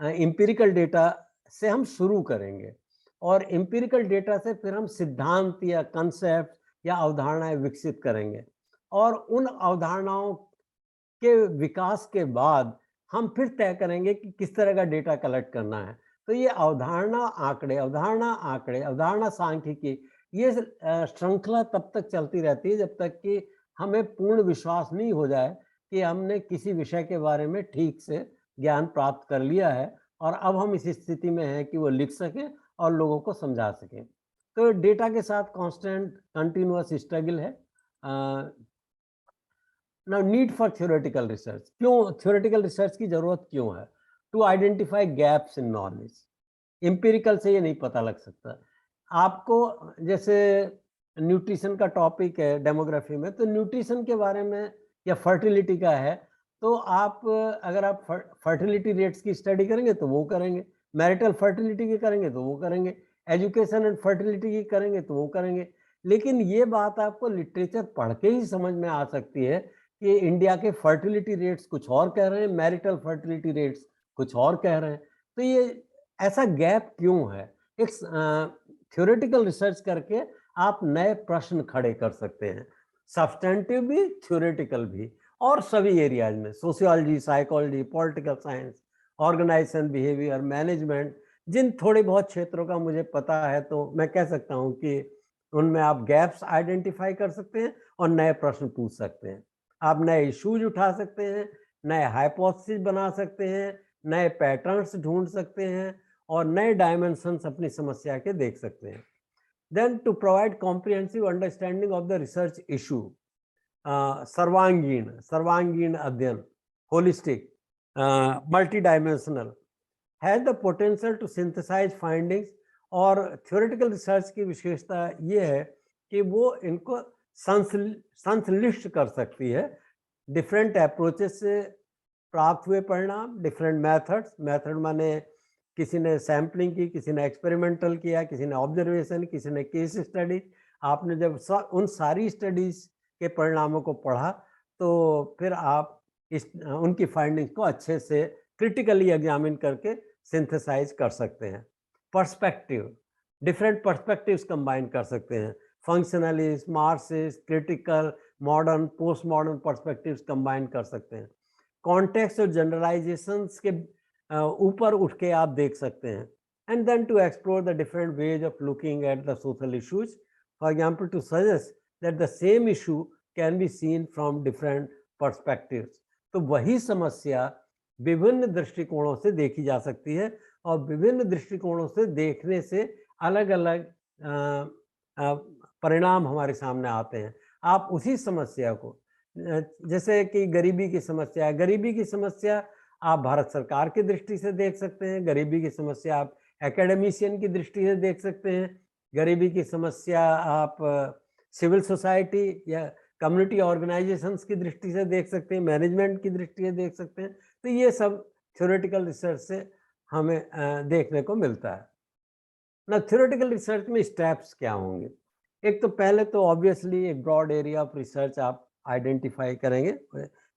एम्पिरिकल डेटा से हम शुरू करेंगे और एम्पिरिकल डेटा से फिर हम सिद्धांत या कंसेप्ट या अवधारणाएं विकसित करेंगे और उन अवधारणाओं के विकास के बाद हम फिर तय करेंगे कि किस तरह का डेटा कलेक्ट करना है। तो ये अवधारणा आंकड़े, अवधारणा आंकड़े, अवधारणा सांख्यिकी, ये श्रृंखला तब तक चलती रहती है जब तक कि हमें पूर्ण विश्वास नहीं हो जाए कि हमने किसी विषय के बारे में ठीक से ज्ञान प्राप्त कर लिया है और अब हम इस स्थिति में हैं कि वो लिख सकें और लोगों को समझा सकें। तो डेटा के साथ कांस्टेंट कंटिन्यूअस स्ट्रगल है। Now need for theoretical research, क्यों थ्योरेटिकल रिसर्च की जरूरत क्यों है? To identify gaps in knowledge. Empirical से ये नहीं पता लग सकता आपको। जैसे न्यूट्रिशन का टॉपिक है डेमोग्राफी में, तो न्यूट्रिशन के बारे में या फर्टिलिटी का है, तो आप अगर आप फर्टिलिटी रेट्स की स्टडी करेंगे तो वो करेंगे, मैरिटल फर्टिलिटी की करेंगे तो वो करेंगे, एजुकेशन एंड फर्टिलिटी की करेंगे तो वो करेंगे। लेकिन ये बात आपको लिटरेचर पढ़ के ही समझ में आ सकती है कि इंडिया के फर्टिलिटी रेट्स कुछ और कह रहे हैं, मैरिटल फर्टिलिटी रेट्स कुछ और कह रहे हैं। तो ये ऐसा गैप क्यों है? एक थ्योरेटिकल रिसर्च करके आप नए प्रश्न खड़े कर सकते हैं, सब्सटेंटिव भी, थ्योरेटिकल भी, और सभी एरियाज में, sociology, psychology, political science, organisation, behaviour, management, जिन थोड़े बहुत क्षेत्रों का मुझे पता है, तो मैं कह सकता हूं कि उनमें आप गैप्स आइडेंटिफाई कर सकते हैं और नए प्रश्न पूछ सकते हैं। आप नए इश्यूज उठा सकते हैं, नए हाइपोथेसिस बना सकते हैं, नए पैटर्न्स ढूंढ सकते हैं और नए डायमेंशंस अपनी समस्या के देख सकते हैं। Then to provide comprehensive understanding of the research issue, सर्वांगीण अध्ययन, holistic, multi dimensional, has the potential to synthesise findings. और थ्योरेटिकल रिसर्च की विशेषता ये है कि वो इनको संश्लिष्ट कर सकती है डिफरेंट अप्रोचेस से प्राप्त हुए परिणाम, डिफरेंट मेथड्स। मेथड माने किसी ने सैम्पलिंग की, किसी ने एक्सपेरिमेंटल किया, किसी ने ऑब्जर्वेशन, किसी ने केस स्टडी। आपने जब उन सारी स्टडीज के परिणामों को पढ़ा तो फिर आप उनकी फाइंडिंग्स को अच्छे से क्रिटिकली एग्जामिन करके सिंथेसाइज कर सकते हैं। पर्सपेक्टिव, डिफरेंट पर्सपेक्टिव्स कंबाइन कर सकते हैं। Functionalist, Marxist, critical, modern, post modern perspectives combine कर सकते हैं। कॉन्टेक्स्ट और जनरलाइजेशंस के ऊपर उठ के आप देख सकते हैं। And then to explore the different ways of looking at the social issues, for example to suggest that the same issue can be seen from different perspectives. तो वही समस्या विभिन्न दृष्टिकोणों से देखी जा सकती है और विभिन्न दृष्टिकोणों से देखने से अलग अलग परिणाम हमारे सामने आते हैं। आप उसी समस्या को, जैसे कि गरीबी की समस्या है, गरीबी की समस्या आप भारत सरकार की दृष्टि से देख सकते हैं, गरीबी की समस्या आप एकेडमिशियन की दृष्टि से देख सकते हैं, गरीबी की समस्या आप सिविल सोसाइटी या कम्युनिटी ऑर्गेनाइजेशंस की दृष्टि से देख सकते हैं, मैनेजमेंट की दृष्टि से देख सकते हैं। तो ये सब थ्योरेटिकल रिसर्च से हमें देखने को मिलता है ना। थ्योरेटिकल रिसर्च में स्टेप्स क्या होंगे? एक तो पहले तो ऑब्वियसली एक ब्रॉड एरिया ऑफ रिसर्च आप आइडेंटिफाई करेंगे,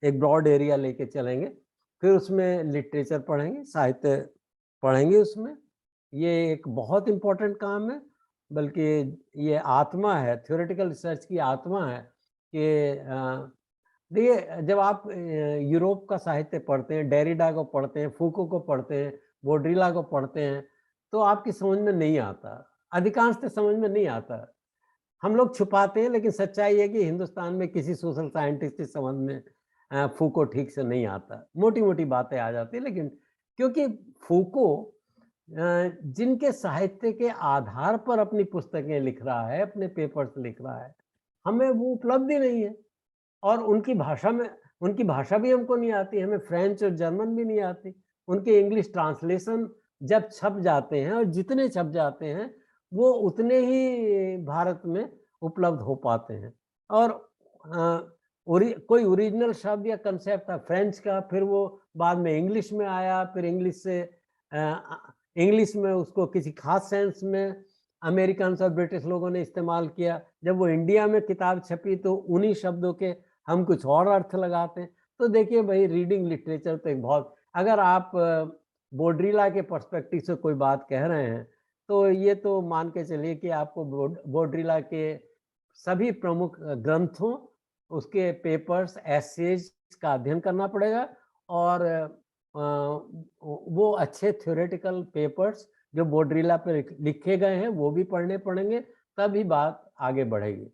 एक ब्रॉड एरिया लेके चलेंगे, फिर उसमें लिटरेचर पढ़ेंगे, साहित्य पढ़ेंगे उसमें। ये एक बहुत इम्पोर्टेंट काम है, बल्कि ये आत्मा है, थ्योरेटिकल रिसर्च की आत्मा है कि देखिए जब आप यूरोप का साहित्य पढ़ते हैं, डेरिडा को पढ़ते हैं, फूको को पढ़ते हैं, बोड्रिला को पढ़ते हैं, तो आपकी समझ में नहीं आता, अधिकांश तो समझ में नहीं आता। हम लोग छुपाते हैं, लेकिन सच्चाई है कि हिंदुस्तान में किसी सोशल साइंटिस्ट की समझ में फूको ठीक से नहीं आता। मोटी-मोटी बातें आ जाती हैं, लेकिन क्योंकि फूको जिनके साहित्य के आधार पर अपनी पुस्तकें लिख रहा है, अपने पेपर्स लिख रहा है, हमें वो उपलब्धि नहीं है। और उनकी भाषा भी हमको नहीं आती, हमें फ्रेंच और जर्मन भी नहीं आती। उनके इंग्लिश ट्रांसलेशन जब छप जाते हैं, और जितने छप जाते हैं वो उतने ही भारत में उपलब्ध हो पाते हैं। और कोई ओरिजिनल शब्द या कंसेप्ट था फ्रेंच का, फिर वो बाद में इंग्लिश में आया, फिर इंग्लिश से इंग्लिश में उसको किसी खास सेंस में अमेरिकन और ब्रिटिश लोगों ने इस्तेमाल किया। जब वो इंडिया में किताब छपी तो उन्हीं शब्दों के हम कुछ और अर्थ लगाते हैं। तो देखिए भाई, रीडिंग लिटरेचर तो एक बहुत, अगर आप बोड्रिला के पर्सपेक्टिव से कोई बात कह रहे हैं तो ये तो मान के चलिए कि आपको बोड्रिला के सभी प्रमुख ग्रंथों, उसके पेपर्स, एसेज का अध्ययन करना पड़ेगा। और वो अच्छे थ्योरेटिकल पेपर्स जो बोड्रिला पे लिखे गए हैं वो भी पढ़ने पड़ेंगे, तभी बात आगे बढ़ेगी।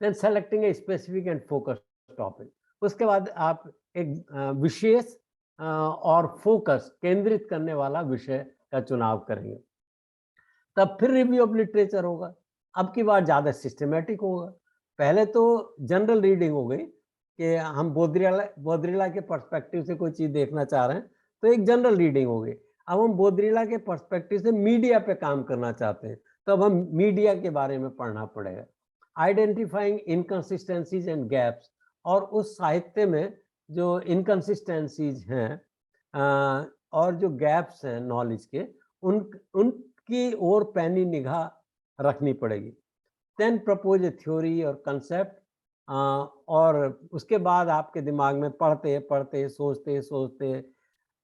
Then selecting a specific and focus topic, उसके बाद आप एक विशेष और फोकस केंद्रित करने वाला विषय का चुनाव करेंगे। तब फिर रिव्यू ऑफ लिटरेचर होगा, अब की बार ज़्यादा सिस्टमेटिक होगा। पहले तो जनरल रीडिंग हो गई कि हम बोड्रिला के पर्सपेक्टिव से कोई चीज़ देखना चाह रहे हैं, तो एक जनरल रीडिंग हो गई। अब हम बोड्रिला के पर्सपेक्टिव से मीडिया पे काम करना चाहते हैं, तो अब हम मीडिया के बारे में पढ़ना पड़ेगा। आइडेंटिफाइंग इनकंसिस्टेंसीज एंड गैप्स, और उस साहित्य में जो इनकंसिस्टेंसीज हैं और जो गैप्स हैं नॉलेज के, उनकी ओर पैनी निगाह रखनी पड़ेगी। देन प्रपोज ए थ्योरी और कंसेप्ट, और उसके बाद आपके दिमाग में पढ़ते पढ़ते सोचते सोचते,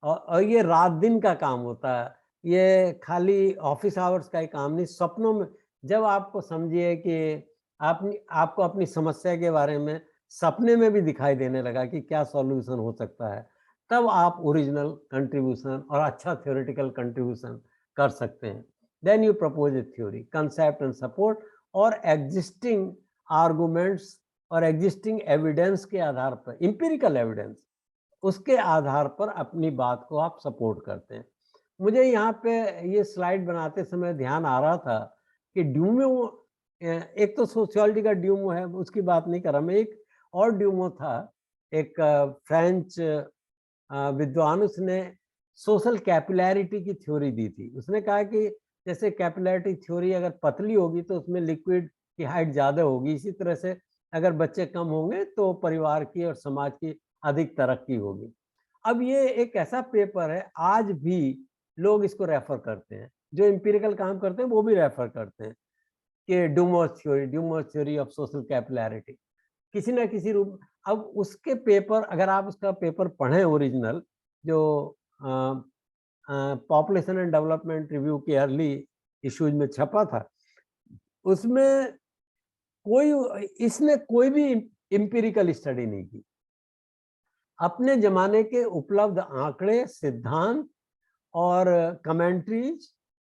और ये रात दिन का काम होता है, ये खाली ऑफिस आवर्स का ही काम नहीं। सपनों में जब आपको समझिए कि आपको अपनी समस्या के बारे में सपने में भी दिखाई देने लगा कि क्या सॉल्यूशन हो सकता है, तब आप ओरिजिनल कंट्रीब्यूशन और अच्छा थ्योरेटिकल कंट्रीब्यूशन कर सकते हैं। Then you propose a theory, concept and support, और एग्जिस्टिंग आर्गुमेंट्स और एग्जिस्टिंग एविडेंस के आधार पर, इंपिरिकल एविडेंस, उसके आधार पर अपनी बात को आप सपोर्ट करते हैं। मुझे यहाँ पे ये स्लाइड बनाते समय ध्यान आ रहा था कि ड्यूमो, एक तो सोशियोलॉजी का ड्यूमो है, उसकी बात नहीं कर रहा मैं, एक और ड्यूमो था, एक फ्रेंच विद्वान, उसने सोशल कैपिलैरिटी की थ्योरी दी थी। उसने कहा कि जैसे कैपिलैरिटी थ्योरी अगर पतली होगी तो उसमें लिक्विड की हाइट ज़्यादा होगी, इसी तरह से अगर बच्चे कम होंगे तो परिवार की और समाज की अधिक तरक्की होगी। अब ये एक ऐसा पेपर है, आज भी लोग इसको रेफर करते हैं, जो एम्पिरिकल काम करते हैं वो भी रेफर करते हैं कि ड्यूमर्स थ्योरी ऑफ सोशल कैपिलैरिटी किसी ना किसी रूप। अब उसके पेपर, अगर आप उसका पेपर पढ़ें ओरिजिनल, जो पॉपुलेशन एंड डेवलपमेंट रिव्यू के अर्ली इश्यूज में छपा था, उसमें इसने कोई भी एम्पिरिकल स्टडी नहीं की। अपने जमाने के उपलब्ध आंकड़े, सिद्धांत और कमेंट्रीज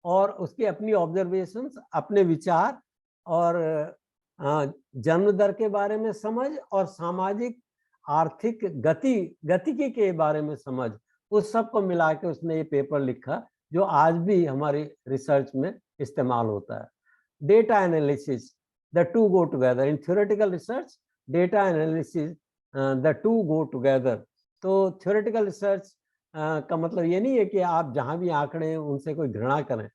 और उसकी अपनी ऑब्जर्वेशंस, अपने विचार और जन्म दर के बारे में समझ और सामाजिक आर्थिक गतिकी के बारे में समझ, उस सब को मिला के उसने ये पेपर लिखा, जो आज भी हमारी रिसर्च में इस्तेमाल होता है। Data analysis, the two go together in theoretical research, data analysis the two go together. तो थ्योरेटिकल रिसर्च का मतलब ये नहीं है कि आप जहां भी आंकड़े हैं उनसे कोई घृणा करें।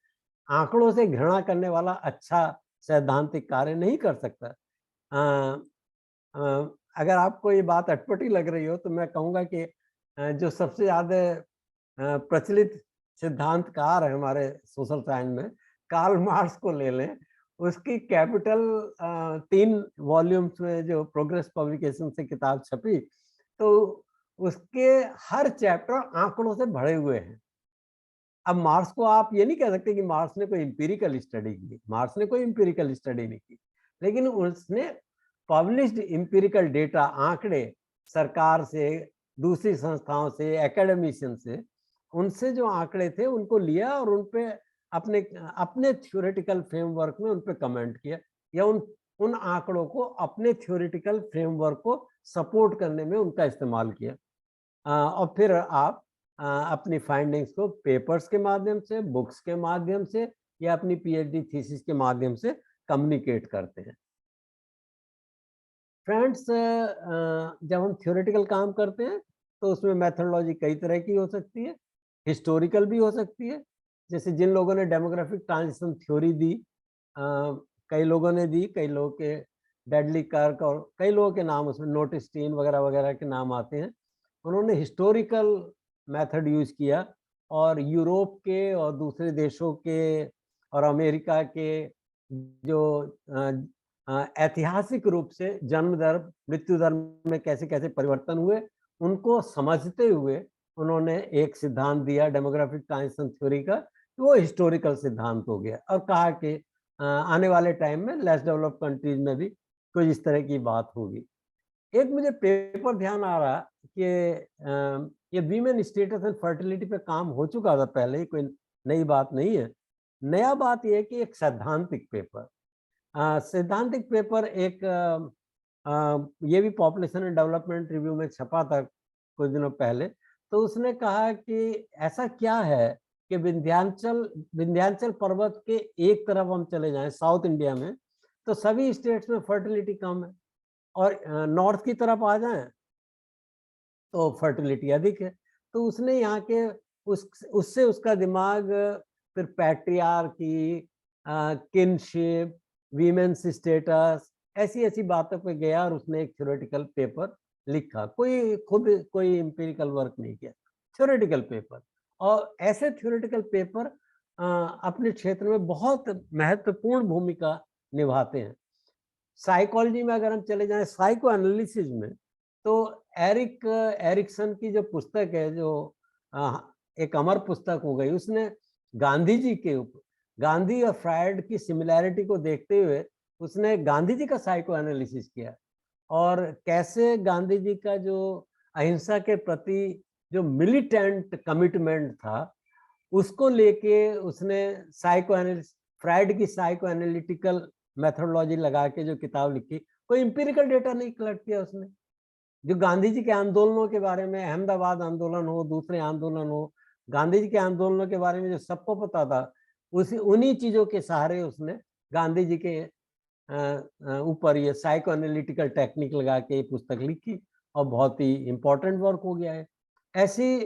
आंकड़ों से घृणा करने वाला अच्छा सैद्धांतिक कार्य नहीं कर सकता। अगर आपको ये बात अटपटी लग रही हो तो मैं कहूँगा कि जो सबसे ज़्यादा प्रचलित सिद्धांतकार है हमारे सोशल साइंस में, कार्ल मार्क्स को ले लें। उसकी कैपिटल 3 वॉल्यूम्स में जो प्रोग्रेस पब्लिकेशन से किताब छपी, तो उसके हर चैप्टर आंकड़ों से भरे हुए हैं। अब मार्क्स को आप ये नहीं कह सकते कि मार्क्स ने कोई एम्पिरिकल स्टडी की, मार्क्स ने कोई एम्पिरिकल स्टडी नहीं की, लेकिन उसने पब्लिश्ड एम्पिरिकल डेटा, आंकड़े सरकार से, दूसरी संस्थाओं से, एकेडमिशियन से, उनसे जो आंकड़े थे उनको लिया और उन पे अपने अपने थ्योरेटिकल फ्रेमवर्क में उन पे कमेंट किया, या उन आंकड़ों को अपने थ्योरेटिकल फ्रेमवर्क को सपोर्ट करने में उनका इस्तेमाल किया। और फिर आप अपनी फाइंडिंग्स को पेपर्स के माध्यम से, बुक्स के माध्यम से या अपनी पीएचडी थीसिस के माध्यम से कम्युनिकेट करते हैं। फ्रेंड्स, जब हम थ्योरेटिकल काम करते हैं तो उसमें मेथोडोलॉजी कई तरह की हो सकती है, हिस्टोरिकल भी हो सकती है। जैसे जिन लोगों ने डेमोग्राफिक ट्रांजिशन थ्योरी दी, कई लोगों ने दी, कई लोगों के डेडली कर्क और कई लोगों के नाम उसमें नोटिस्टीन वगैरह वगैरह के नाम आते हैं। उन्होंने हिस्टोरिकल मेथड यूज किया और यूरोप के और दूसरे देशों के और अमेरिका के जो ऐतिहासिक रूप से जन्म दर, मृत्यु दर में कैसे कैसे परिवर्तन हुए, उनको समझते हुए उन्होंने एक सिद्धांत दिया डेमोग्राफिक ट्रांजिशन थ्योरी का, तो वो हिस्टोरिकल सिद्धांत हो गया। और कहा कि आने वाले टाइम में लेस डेवलप्ड कंट्रीज में भी कुछ इस तरह की बात होगी। एक मुझे पेपर ध्यान आ रहा कि ये वीमेन स्टेटस एंड फर्टिलिटी पे काम हो चुका था पहले ही, कोई नई बात नहीं है। नया बात यह है कि एक सैद्धांतिक पेपर, सैद्धांतिक पेपर एक ये भी पॉपुलेशन एंड डेवलपमेंट रिव्यू में छपा था कुछ दिनों पहले। तो उसने कहा कि ऐसा क्या है कि विंध्याचल पर्वत के एक तरफ हम चले जाएं, साउथ इंडिया में, तो सभी स्टेट्स में फर्टिलिटी कम है, और नॉर्थ की तरफ आ जाएं तो फर्टिलिटी अधिक है। तो उसने यहाँ के उससे उसका दिमाग फिर पैट्रियार्की, किनशिप, वीमेन्स स्टेटस, ऐसी ऐसी बातों पे गया और उसने एक थ्योरेटिकल पेपर लिखा। कोई एम्पिरिकल वर्क नहीं किया, थ्योरेटिकल पेपर। और ऐसे थ्योरेटिकल पेपर अपने क्षेत्र में बहुत महत्वपूर्ण भूमिका निभाते हैं। साइकोलॉजी में अगर हम चले जाएं, साइको एनालिसिस में, तो एरिक्सन की जो पुस्तक है, जो एक अमर पुस्तक हो गई, उसने गांधी जी के ऊपर, गांधी और फ्रायड की सिमिलैरिटी को देखते हुए उसने गांधी जी का साइको एनालिसिस किया, और कैसे गांधी जी का जो अहिंसा के प्रति जो मिलिटेंट कमिटमेंट था, उसको लेके उसने फ्रायड की साइको एनालिटिकल मेथोडोलॉजी लगा के जो किताब लिखी। कोई एम्पिरिकल डेटा नहीं कलेक्ट किया उसने। जो गांधी जी के आंदोलनों के बारे में, अहमदाबाद आंदोलन हो, दूसरे आंदोलन हो, गांधी जी के आंदोलनों के बारे में जो सबको पता था, उन्हीं चीजों के सहारे उसने गांधी जी के ऊपर ये साइको एनालिटिकल टेक्निक लगा के ये पुस्तक लिखी, और बहुत ही इंपॉर्टेंट वर्क हो गया है। ऐसी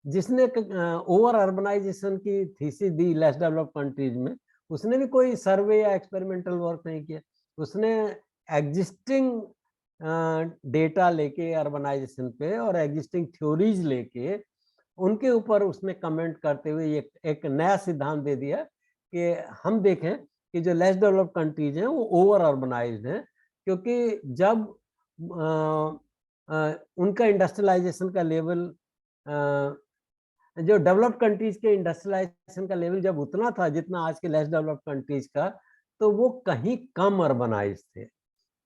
जिसने ओवर अर्बनाइजेशन की थीसिस दी लेस डेवलप्ड कंट्रीज में, उसने भी कोई सर्वे या एक्सपेरिमेंटल वर्क नहीं किया। उसने एग्जिस्टिंग डेटा लेके अर्बनाइजेशन पे और एग्जिस्टिंग थ्योरीज लेके उनके ऊपर उसने कमेंट करते हुए ये एक नया सिद्धांत दे दिया कि हम देखें कि जो लेस डेवलप्ड कंट्रीज हैं वो ओवर अर्बनाइज्ड हैं, क्योंकि जब उनका इंडस्ट्रियलाइजेशन का लेवल, जो डेवलप्ड कंट्रीज के इंडस्ट्रियलाइजेशन का लेवल जब उतना था जितना आज के लेस डेवलप्ड कंट्रीज का, तो वो कहीं कम अर्बनाइज थे।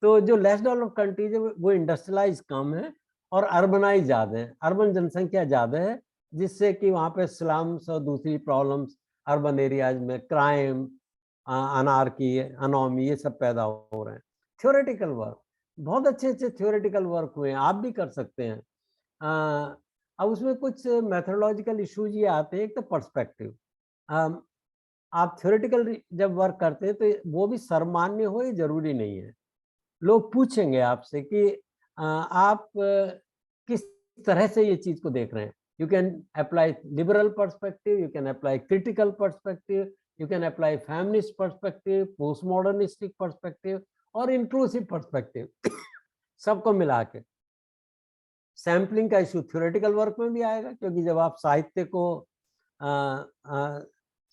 तो जो लेस डेवलप्ड कंट्रीज है वो इंडस्ट्रियलाइज कम है और अर्बनाइज ज़्यादा है, अर्बन जनसंख्या ज़्यादा है, जिससे कि वहाँ पे स्लम्स और दूसरी प्रॉब्लम्स अर्बन एरियाज में क्राइम, अनार्की, अनोमी, ये सब पैदा हो रहे हैं। थ्योरेटिकल वर्क, बहुत अच्छे अच्छे थ्योरेटिकल वर्क हुए हैं, आप भी कर सकते हैं। अब उसमें कुछ मेथोडोलॉजिकल इश्यूज ये आते हैं। एक तो पर्सपेक्टिव, आप थ्योरेटिकल जब वर्क करते हैं तो वो भी सर्वमान्य हो, ये जरूरी नहीं है। लोग पूछेंगे आपसे कि आप किस तरह से ये चीज को देख रहे हैं। You can apply liberal perspective, you can apply critical perspective, you can apply feminist perspective, post modernistic perspective और इंक्लूसिव पर्सपेक्टिव सबको मिला के। सैम्पलिंग का इशू थ्योरेटिकल वर्क में भी आएगा, क्योंकि जब आप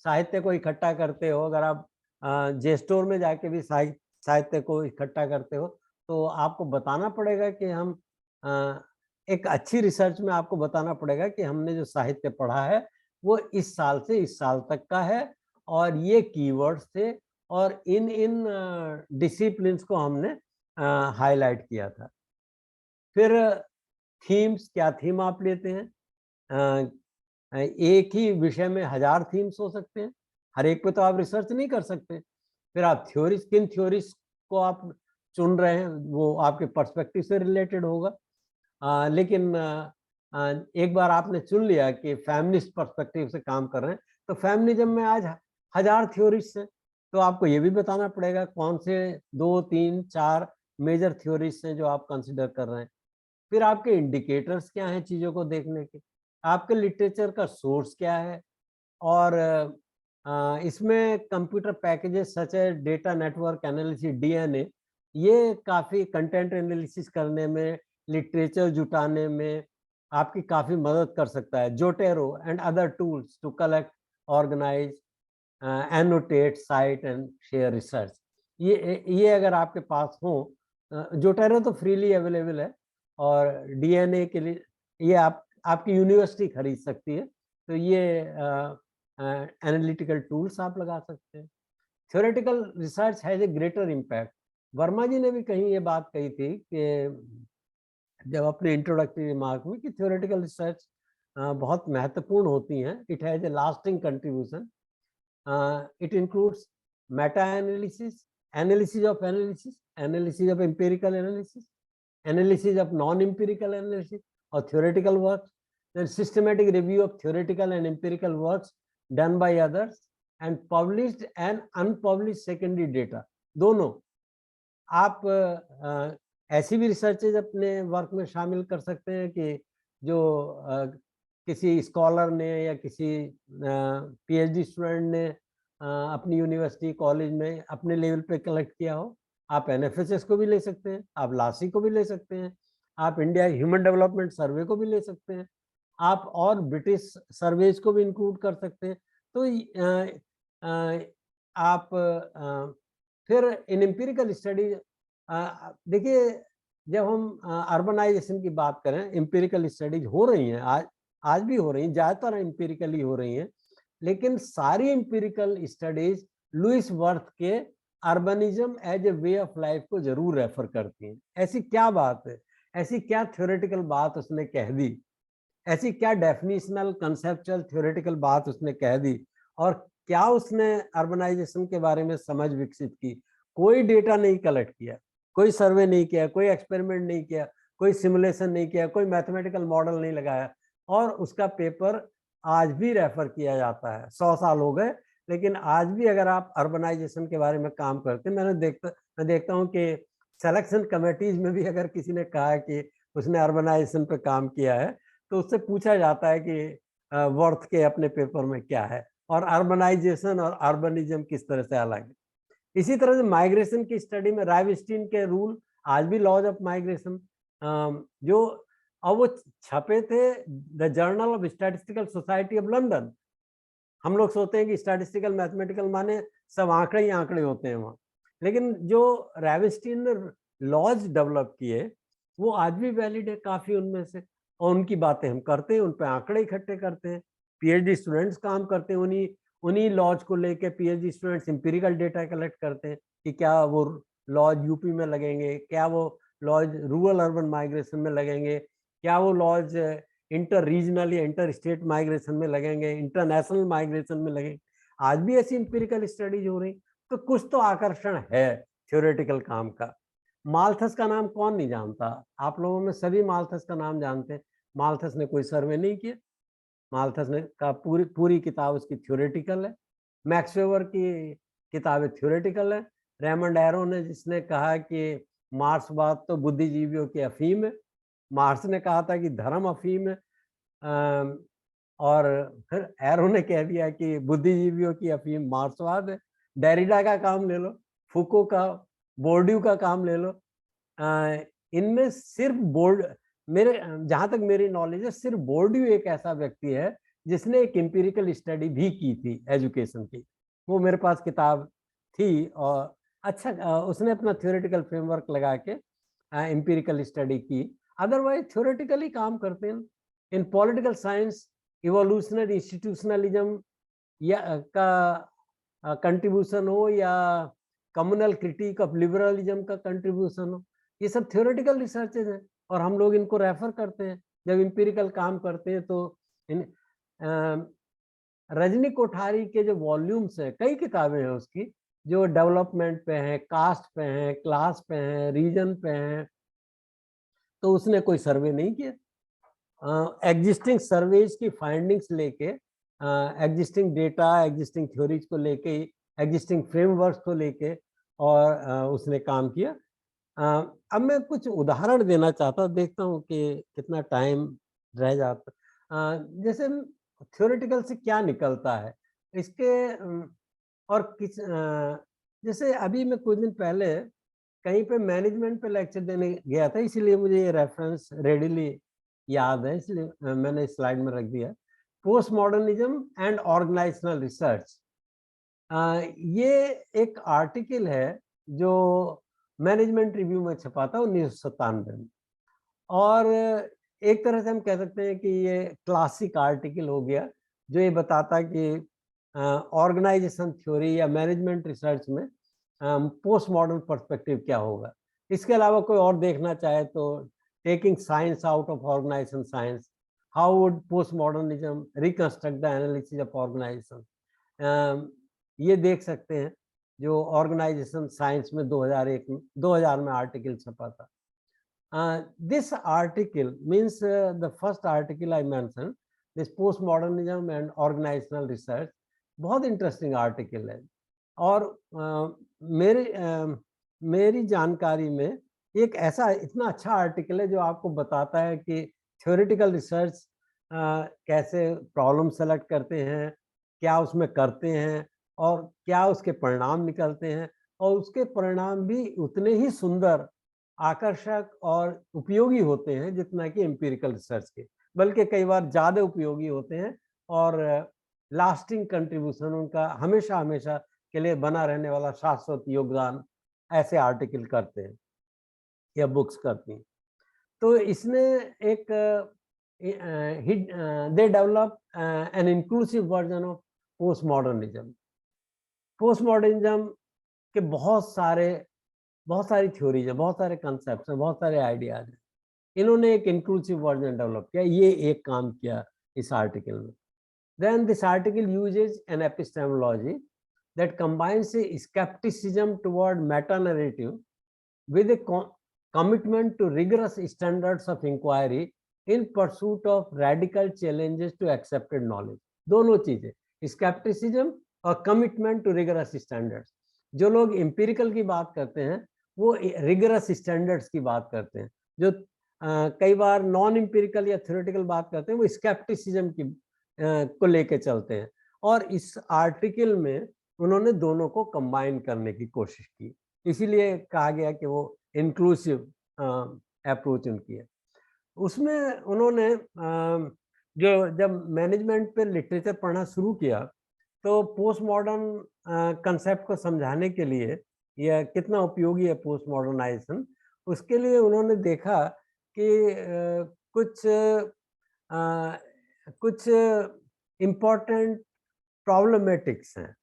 साहित्य को इकट्ठा करते हो, अगर आप जे स्टोर में जाके भी साहित्य को इकट्ठा करते हो, तो आपको बताना पड़ेगा कि हम एक अच्छी रिसर्च में आपको बताना पड़ेगा कि हमने जो साहित्य पढ़ा है वो इस साल से इस साल तक का है और ये कीवर्ड्स थे और इन इन डिसिप्लिन्स को हमने हाईलाइट किया था। फिर थीम्स, क्या थीम आप लेते हैं। एक ही विषय में 1000 थीम्स हो सकते हैं, हर एक पे तो आप रिसर्च नहीं कर सकते। फिर आप थ्योरीज, किन थ्योरीज को आप चुन रहे हैं वो आपके पर्सपेक्टिव से रिलेटेड होगा। लेकिन एक बार आपने चुन लिया कि फेमिनिस्ट पर्सपेक्टिव से काम कर रहे हैं, तो फेमिनिज्म में आज 1000 थ्योरीज हैं, तो आपको ये भी बताना पड़ेगा कौन से 2, 3, 4 मेजर थ्योरीज हैं जो आप कंसिडर कर रहे हैं। फिर आपके इंडिकेटर्स क्या हैं चीज़ों को देखने के, आपके लिटरेचर का सोर्स क्या है, और इसमें कंप्यूटर पैकेजेस सच है डेटा नेटवर्क एनालिसिस, डीएनए, ये काफ़ी कंटेंट एनालिसिस करने में, लिटरेचर जुटाने में आपकी काफ़ी मदद कर सकता है। Zotero and other tools to collect, organise, annotate, cite and share research, ये अगर आपके पास हो, जोटेरो तो फ्रीली अवेलेबल है, और डीएनए के लिए ये आपकी यूनिवर्सिटी खरीद सकती है, तो ये एनालिटिकल टूल्स आप लगा सकते हैं। Theoretical research has a greater impact. Verma ji ने भी कहीं ये बात कही थी कि जब अपने इंट्रोडक्टरी रिमार्क में, कि थ्योरेटिकल रिसर्च बहुत महत्वपूर्ण होती हैं, it has a lasting contribution, it includes Meta analysis, analysis of analysis, analysis of empirical analysis, analysis of non-empirical analysis or theoretical works, then systematic review of theoretical and empirical works done by others, and published and unpublished secondary data। दोनों आप ऐसी भी researches अपने work में शामिल कर सकते हैं कि जो किसी स्कॉलर ने या किसी पीएचडी स्टूडेंट ने अपनी यूनिवर्सिटी कॉलेज में अपने लेवल पे कलेक्ट किया हो। आप एनएफएसएस को भी ले सकते हैं, आप लासी को भी ले सकते हैं, आप इंडिया ह्यूमन डेवलपमेंट सर्वे को भी ले सकते हैं, आप और ब्रिटिश सर्वेज को भी इंक्लूड कर सकते हैं। तो आप फिर इन एम्पिरिकल स्टडीज, देखिए जब हम अर्बनाइजेशन की बात करें, एम्पिरिकल स्टडीज हो रही हैं, आज भी हो रही हैं, ज़्यादातर एम्पिरिकली हो रही हैं, लेकिन सारी एम्पिरिकल स्टडीज लुइस वर्थ के urbanism as a way of life को जरूर रेफर करती हैं। ऐसी क्या बात है, ऐसी क्या थ्योरेटिकल बात उसने कह दी, ऐसी क्या डेफिनेशनल कंसेप्चुअल थ्योरेटिकल बात उसने कह दी, और क्या उसने अर्बनाइजेशन के बारे में समझ विकसित की। कोई डेटा नहीं कलेक्ट किया, कोई सर्वे नहीं किया, कोई एक्सपेरिमेंट नहीं किया, कोई सिमुलेशन नहीं किया, कोई मैथमेटिकल मॉडल नहीं लगाया, और उसका पेपर आज भी रेफर किया जाता है। 100 साल हो गए, लेकिन आज भी अगर आप अर्बनाइजेशन के बारे में काम करते हैं, मैं देखता हूँ कि सिलेक्शन कमेटीज में भी अगर किसी ने कहा कि उसने अर्बनाइजेशन पे काम किया है, तो उससे पूछा जाता है कि वर्थ के अपने पेपर में क्या है, और अर्बनाइजेशन और अर्बनिज्म किस तरह से अलग है। इसी तरह से माइग्रेशन की स्टडी में राइवस्टीन के रूल, आज भी लॉज ऑफ माइग्रेशन, जो और वो छपे थे the journal of statistical society of London. हम लोग सोचते हैं कि स्टैटिस्टिकल मैथमेटिकल माने सब आंकड़े ही आंकड़े होते हैं वहाँ, लेकिन जो राइवस्टीन ने लॉज डेवलप किए वो आज भी वैलिड है काफ़ी उनमें से, और उनकी बातें हम करते हैं, उन पे आंकड़े इकट्ठे करते हैं। पीएचडी स्टूडेंट्स काम करते हैं उन्हीं उन्हीं लॉज को लेके। PhD students empirical data collect करते हैं कि क्या वो लॉज यूपी में लगेंगे, क्या वो लॉज रूरल अर्बन माइग्रेशन में लगेंगे, क्या वो लॉज इंटर रीजनल या इंटर स्टेट माइग्रेशन में लगेंगे, इंटरनेशनल माइग्रेशन में लगेंगे। आज भी ऐसी इंपिरिकल स्टडीज हो रही, तो कुछ तो आकर्षण है थ्योरेटिकल काम का। माल्थस का नाम कौन नहीं जानता, आप लोगों में सभी माल्थस का नाम जानते हैं। माल्थस ने कोई सर्वे नहीं किया, माल्थस ने का पूरी किताब उसकी थ्योरेटिकल है। मैक्स वेबर की किताबें थ्योरेटिकल है। रेमंड एरो ने जिसने कहा कि मार्क्सवाद तो बुद्धिजीवियों की अफीम है, मार्क्स ने कहा था कि धर्म अफीम है, और फिर एरो ने कह दिया कि बुद्धिजीवियों की अफीम मार्क्सवाद है। डेरिडा का काम ले लो, फुको का, बोर्ड्यू का काम ले लो, इनमें सिर्फ मेरे जहां तक मेरी नॉलेज है सिर्फ बोर्ड्यू एक ऐसा व्यक्ति है जिसने एक एम्पिरिकल स्टडी भी की थी एजुकेशन की। वो मेरे पास किताब थी, और अच्छा उसने अपना थ्योरेटिकल फ्रेमवर्क लगा के एम्पिरिकल स्टडी की। अदरवाइज थ्योरेटिकली काम करते हैं। इन पॉलिटिकल साइंस इवोल्यूशनरी इंस्टीट्यूशनलिज्म या का कंट्रीब्यूशन हो, या कम्युनल क्रिटिक ऑफ लिबरलिज्म का कंट्रीब्यूशन हो, ये सब थ्योरेटिकल रिसर्चेज हैं और हम लोग इनको रेफर करते हैं जब एम्पिरिकल काम करते हैं। तो इन रजनी कोठारी के जो वॉल्यूम्स हैं, कई किताबें हैं उसकी, जो डेवलपमेंट पे हैं, कास्ट पे हैं, क्लास पे हैं, रीजन पे हैं, तो उसने कोई सर्वे नहीं किया। एग्जिस्टिंग सर्वेज की फाइंडिंग्स लेके, एग्जिस्टिंग डेटा, एग्जिस्टिंग थ्योरीज को लेके, एग्जिस्टिंग फ्रेमवर्क्स को लेके, और उसने काम किया। अब मैं कुछ उदाहरण देना चाहता हूँ, देखता हूँ कि कितना टाइम रह जाता। जैसे थ्योरेटिकल से क्या निकलता है इसके, और किस जैसे अभी मैं कुछ दिन पहले कहीं पे मैनेजमेंट पे लेक्चर देने गया था, इसीलिए मुझे ये रेफरेंस रेडिली याद है, इसलिए मैंने स्लाइड में रख दिया। Post modernism and organizational research, ये एक आर्टिकल है जो मैनेजमेंट रिव्यू में छपा था 1997 में, और एक तरह से हम कह सकते हैं कि ये क्लासिक आर्टिकल हो गया जो ये बताता कि ऑर्गेनाइजेशन थ्योरी या मैनेजमेंट रिसर्च में पोस्ट मॉडर्न पर्सपेक्टिव क्या होगा। इसके अलावा कोई और देखना चाहे तो taking science out of organization science, how would post modernism reconstruct the analysis of organization, ये देख सकते हैं, जो ऑर्गेनाइजेशन साइंस में 2000 में आर्टिकल छपा था। This article means the first article I mentioned, this postmodernism and organizational research, बहुत इंटरेस्टिंग आर्टिकल है। और मेरी जानकारी में एक ऐसा इतना अच्छा आर्टिकल है जो आपको बताता है कि थ्योरेटिकल रिसर्च कैसे प्रॉब्लम सेलेक्ट करते हैं, क्या उसमें करते हैं, और क्या उसके परिणाम निकलते हैं, और उसके परिणाम भी उतने ही सुंदर, आकर्षक और उपयोगी होते हैं जितना कि एम्पिरिकल रिसर्च के, बल्कि कई बार ज़्यादा उपयोगी होते हैं, और लास्टिंग कंट्रीब्यूशन उनका हमेशा हमेशा के लिए बना रहने वाला शाश्वत योगदान ऐसे आर्टिकल करते हैं या बुक्स करती हैं। तो इसने एक they develop an inclusive version of post modernism. Post modernism के बहुत सारी थ्योरीज है, बहुत सारे कंसेप्ट हैं, बहुत सारे आइडियाज हैं। इन्होंने एक इंक्लूसिव वर्जन डेवलप किया, ये एक काम किया इस आर्टिकल में। Then this article uses an epistemology that combines skepticism toward meta narrative with a commitment to rigorous standards of inquiry in pursuit of radical challenges to accepted knowledge। दोनों चीजें, skepticism और commitment to rigorous standards। जो लोग empirical की बात करते हैं वो rigorous standards की बात करते हैं, जो कई बार नॉन एम्पिरिकल या थ्योरेटिकल बात करते हैं वो skepticism की को लेके चलते हैं। और इस आर्टिकल में उन्होंने दोनों को कंबाइन करने की कोशिश की, इसीलिए कहा गया कि वो इंक्लूसिव अप्रोच उनकी है। उसमें उन्होंने जो जब मैनेजमेंट पे लिटरेचर पढ़ना शुरू किया तो पोस्ट मॉडर्न कंसेप्ट को समझाने के लिए यह कितना उपयोगी है पोस्ट मॉडर्नाइजेशन, उसके लिए उन्होंने देखा कि कुछ इम्पोर्टेंट प्रॉब्लमेटिक्स हैं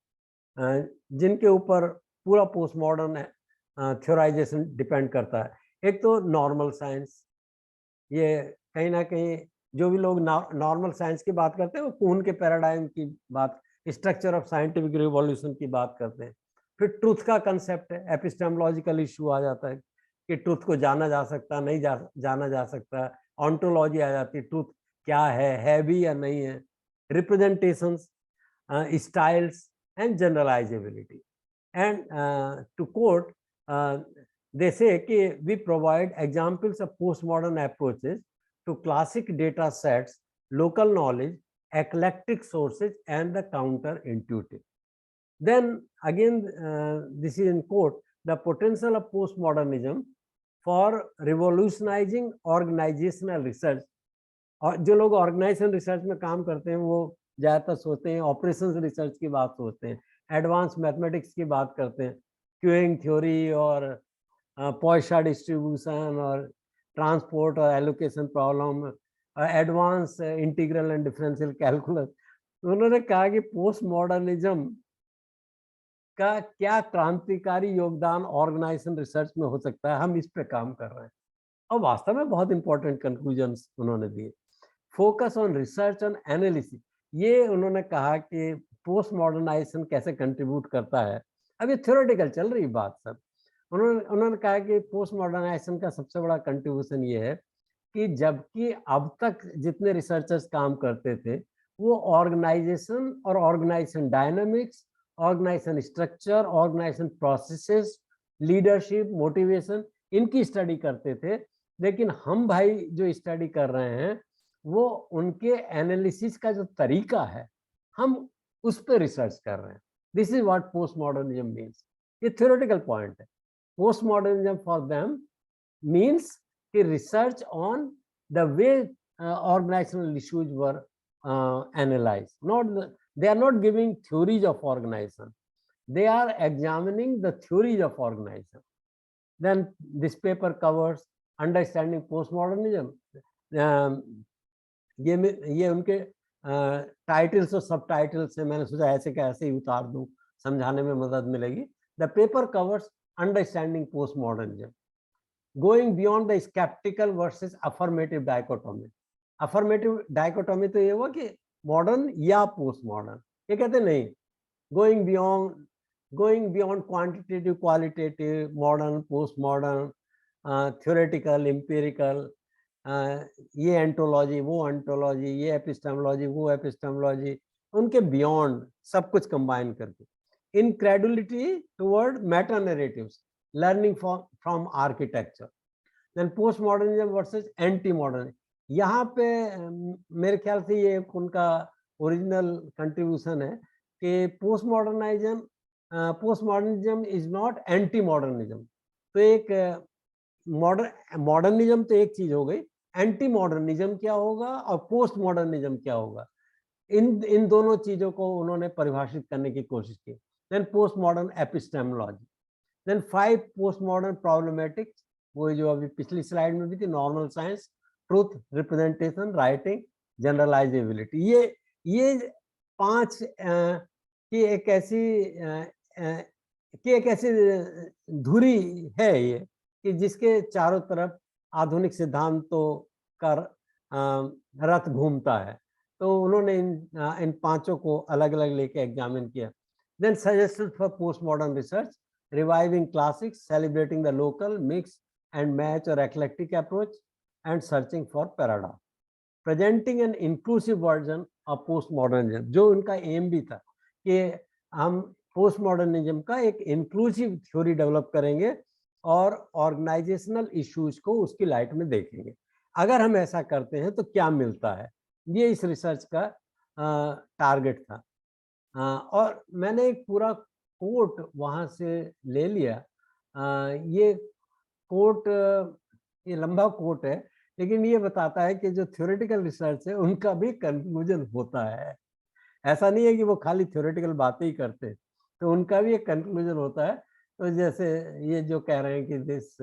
जिनके ऊपर पूरा पोस्ट मॉडर्न थ्योराइजेशन डिपेंड करता है। एक तो नॉर्मल साइंस, ये कहीं ना कहीं जो भी लोग नॉर्मल साइंस की बात करते हैं वो कून के पैराडाइम की बात, स्ट्रक्चर ऑफ साइंटिफिक रिवॉल्यूशन की बात करते हैं। फिर ट्रुथ का कंसेप्ट है, एपिस्टेमोलॉजिकल इशू आ जाता है कि ट्रुथ को जाना जा सकता नहीं जाना जा सकता, ऑन्टोलॉजी आ जाती है, ट्रुथ क्या है भी या नहीं है, representations, styles and generalizability. And to quote, they say कि we provide examples of postmodern approaches to classic data sets, local knowledge, eclectic sources, and the counterintuitive. Then again, this is in quote, the potential of postmodernism for revolutionizing organizational research. और जो लोग organisation research में काम करते हैं वो ज़्यादातर सोचते हैं ऑपरेशंस रिसर्च की बात सोचते हैं, एडवांस मैथमेटिक्स की बात करते हैं, क्यूइंग थ्योरी और पॉइसन डिस्ट्रीब्यूशन और ट्रांसपोर्ट और allocation problem, advance integral and differential calculus. उन्होंने कहा कि पोस्ट मॉडर्निज्म का क्या क्रांतिकारी योगदान ऑर्गेनाइजेशन रिसर्च में हो सकता है, हम इस पे काम कर रहे हैं। और वास्तव में बहुत इंपॉर्टेंट कंक्लूजन्स उन्होंने दिए। Focus on research and analysis, ये उन्होंने कहा कि पोस्ट मॉडर्नाइजेशन कैसे कंट्रीब्यूट करता है। अब ये थ्योरेटिकल चल रही बात सब। उन्होंने कहा कि पोस्ट मॉडर्नाइजेशन का सबसे बड़ा कंट्रीब्यूशन ये है कि जबकि अब तक जितने रिसर्चर्स काम करते थे वो ऑर्गेनाइजेशन और organization dynamics, organization structure, organization processes, leadership, motivation, इनकी स्टडी करते थे। लेकिन हम भाई जो स्टडी कर रहे हैं वो उनके एनालिसिस का जो तरीका है हम उस पर रिसर्च कर रहे हैं। This is what post modernism means. ये थ्योरेटिकल पॉइंट है। Post modernism for them means कि research on the way organizational issues were analyzed. They are not giving theories of organization. They are examining the theories of organization. Then this paper covers understanding postmodernism. ये उनके titles और सब titles से मैंने सोचा ऐसे का ऐसे ही उतार दूं, समझाने में मदद मिलेगी। The paper covers understanding post modernism, going beyond the skeptical versus affirmative dichotomy. Affirmative dichotomy तो ये हुआ कि मॉडर्न या पोस्ट मॉडर्न, ये कहते नहीं, going beyond quantitative qualitative, modern, post modern, theoretical, empirical, ये एंटोलॉजी, वो एंटोलॉजी, ये एपिस्टेमोलॉजी, वो एपिस्टेमोलॉजी, उनके बियॉन्ड सब कुछ कंबाइन करके। Incredulity toward meta narratives, learning from architecture. Then post modernism versus anti modernism, यहाँ पे मेरे ख्याल से ये उनका ओरिजिनल कंट्रीब्यूशन है कि post modernism is not anti modernism. तो एक मॉडर्निज्म तो एक चीज हो गई, एंटी मॉडर्निज्म क्या होगा और पोस्ट मॉडर्निज्म क्या होगा, इन दोनों चीजों को उन्होंने परिभाषित करने की कोशिश की। Then post modern epistemology, then 5 post modern problematics, वो जो अभी पिछली स्लाइड में भी थी, normal science, truth, representation, writing, generalizability. ये 5 की एक ऐसी धुरी है ये कि जिसके चारों तरफ आधुनिक सिद्धांतों का रथ घूमता है। तो उन्होंने इन 5 को अलग अलग लेके एग्जामिन किया। Then suggestions for post modern research, reviving classics, celebrating the local, mix and match और eclectic approach, and searching for paradox, presenting an inclusive version of post modernism. जो उनका एम भी था कि हम पोस्ट मॉडर्निज्म का एक इंक्लूसिव थ्योरी डेवलप करेंगे और ऑर्गेनाइजेशनल इश्यूज को उसकी लाइट में देखेंगे। अगर हम ऐसा करते हैं तो क्या मिलता है, ये इस रिसर्च का टारगेट था। और मैंने एक पूरा कोट वहाँ से ले लिया। ये कोट, ये लंबा कोट है, लेकिन ये बताता है कि जो थ्योरेटिकल रिसर्च है उनका भी कंक्लूजन होता है। ऐसा नहीं है कि वो खाली थ्योरेटिकल बातें ही करते, तो उनका भी एक कंक्लूजन होता है। तो जैसे ये जो कह रहे हैं कि दिस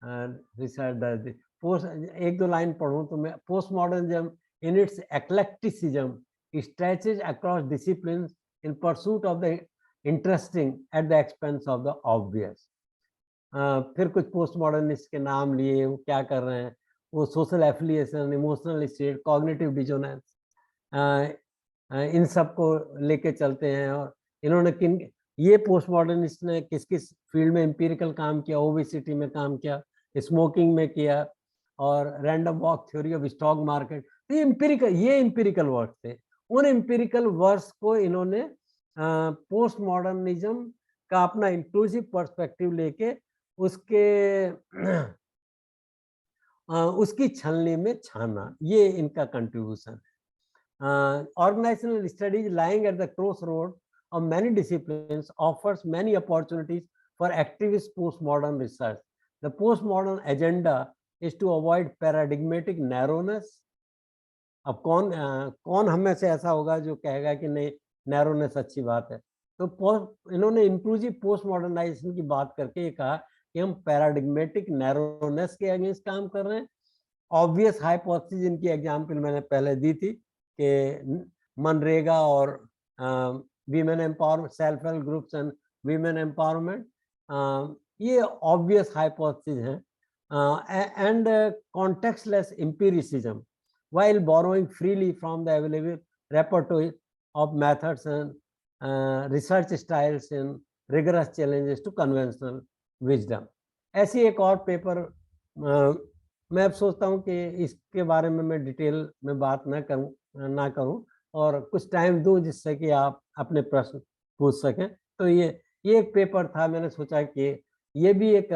रिसर्च पोस्ट, एक दो लाइन पढ़ूं तो मैं, post modernism in its eclecticism stretches across disciplines in pursuit of the interesting at the expense of the obvious। फिर कुछ पोस्ट मॉडर्निस्ट के नाम लिए, वो क्या कर रहे हैं, वो social affiliation, emotional state, cognitive dissonance, इन सब को लेके चलते हैं। और इन्होंने किन, ये पोस्ट मॉडर्निस्ट ने किस किस फील्ड में एम्पिरिकल काम किया, ओबेसिटी में काम किया, स्मोकिंग में किया, और random walk theory of stock market. तो ये एम्पिरिकल वर्क थे। उन एम्पिरिकल वर्क्स को इन्होंने पोस्ट मॉडर्निज्म का अपना इंक्लूसिव पर्सपेक्टिव लेके उसके उसकी छलनी में छाना, ये इनका कंट्रीब्यूशन है। Organizational studies lying at the crossroad of many disciplines offers many opportunities for activist postmodern research. The postmodern agenda is to avoid paradigmatic narrowness। अब कौन हम में से ऐसा होगा जो कहेगा कि नहीं, नैरोनेस अच्छी बात है। तो इन्होंने इंक्लूसिव पोस्ट मॉडर्नाइजेशन की बात करके ये कहा कि हम पैराडिग्मेटिक नैरोनेस के अगेंस्ट काम कर रहे हैं। ऑब्वियस हाइपोथेसिस, इनकी एग्जाम्पल मैंने पहले दी थी कि मनरेगा और women empowerment, self help groups and women empowerment, ये ऑब्वियस हाइपोथेसिस हैं। And contextless empiricism while borrowing freely from the available repertoire of methods and research styles in rigorous challenges to conventional wisdom। ऐसी एक और paper मैं अब सोचता हूँ कि इसके बारे में मैं डिटेल में बात ना करूँ और कुछ टाइम दूं जिससे कि आप अपने प्रश्न पूछ सकें। तो ये एक पेपर था, मैंने सोचा कि ये भी एक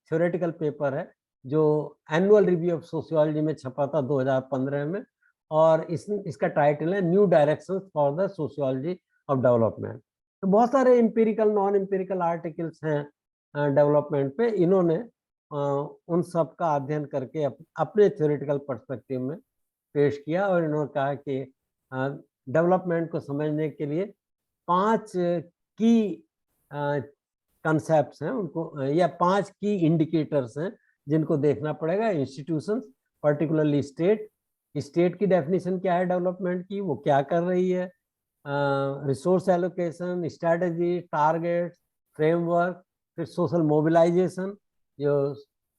थ्योरेटिकल पेपर है जो एनुअल रिव्यू ऑफ सोशियोलॉजी में छपा था 2015 में, और इसका टाइटल है new directions for the sociology of development. तो बहुत सारे एम्पिरिकल, नॉन एम्पिरिकल आर्टिकल्स हैं डेवलपमेंट पे। इन्होंने उन सब का अध्ययन करके अपने थ्योरेटिकल पर्सपेक्टिव में पेश किया, और इन्होंने कहा कि डेवलपमेंट को समझने के लिए 5 की कंसेप्ट्स हैं उनको, या 5 की इंडिकेटर्स हैं जिनको देखना पड़ेगा। इंस्टीट्यूशंस, पर्टिकुलरली स्टेट की डेफिनेशन क्या है डेवलपमेंट की, वो क्या कर रही है, resource allocation, strategy, target, framework, फिर सोशल मोबिलाइजेशन, जो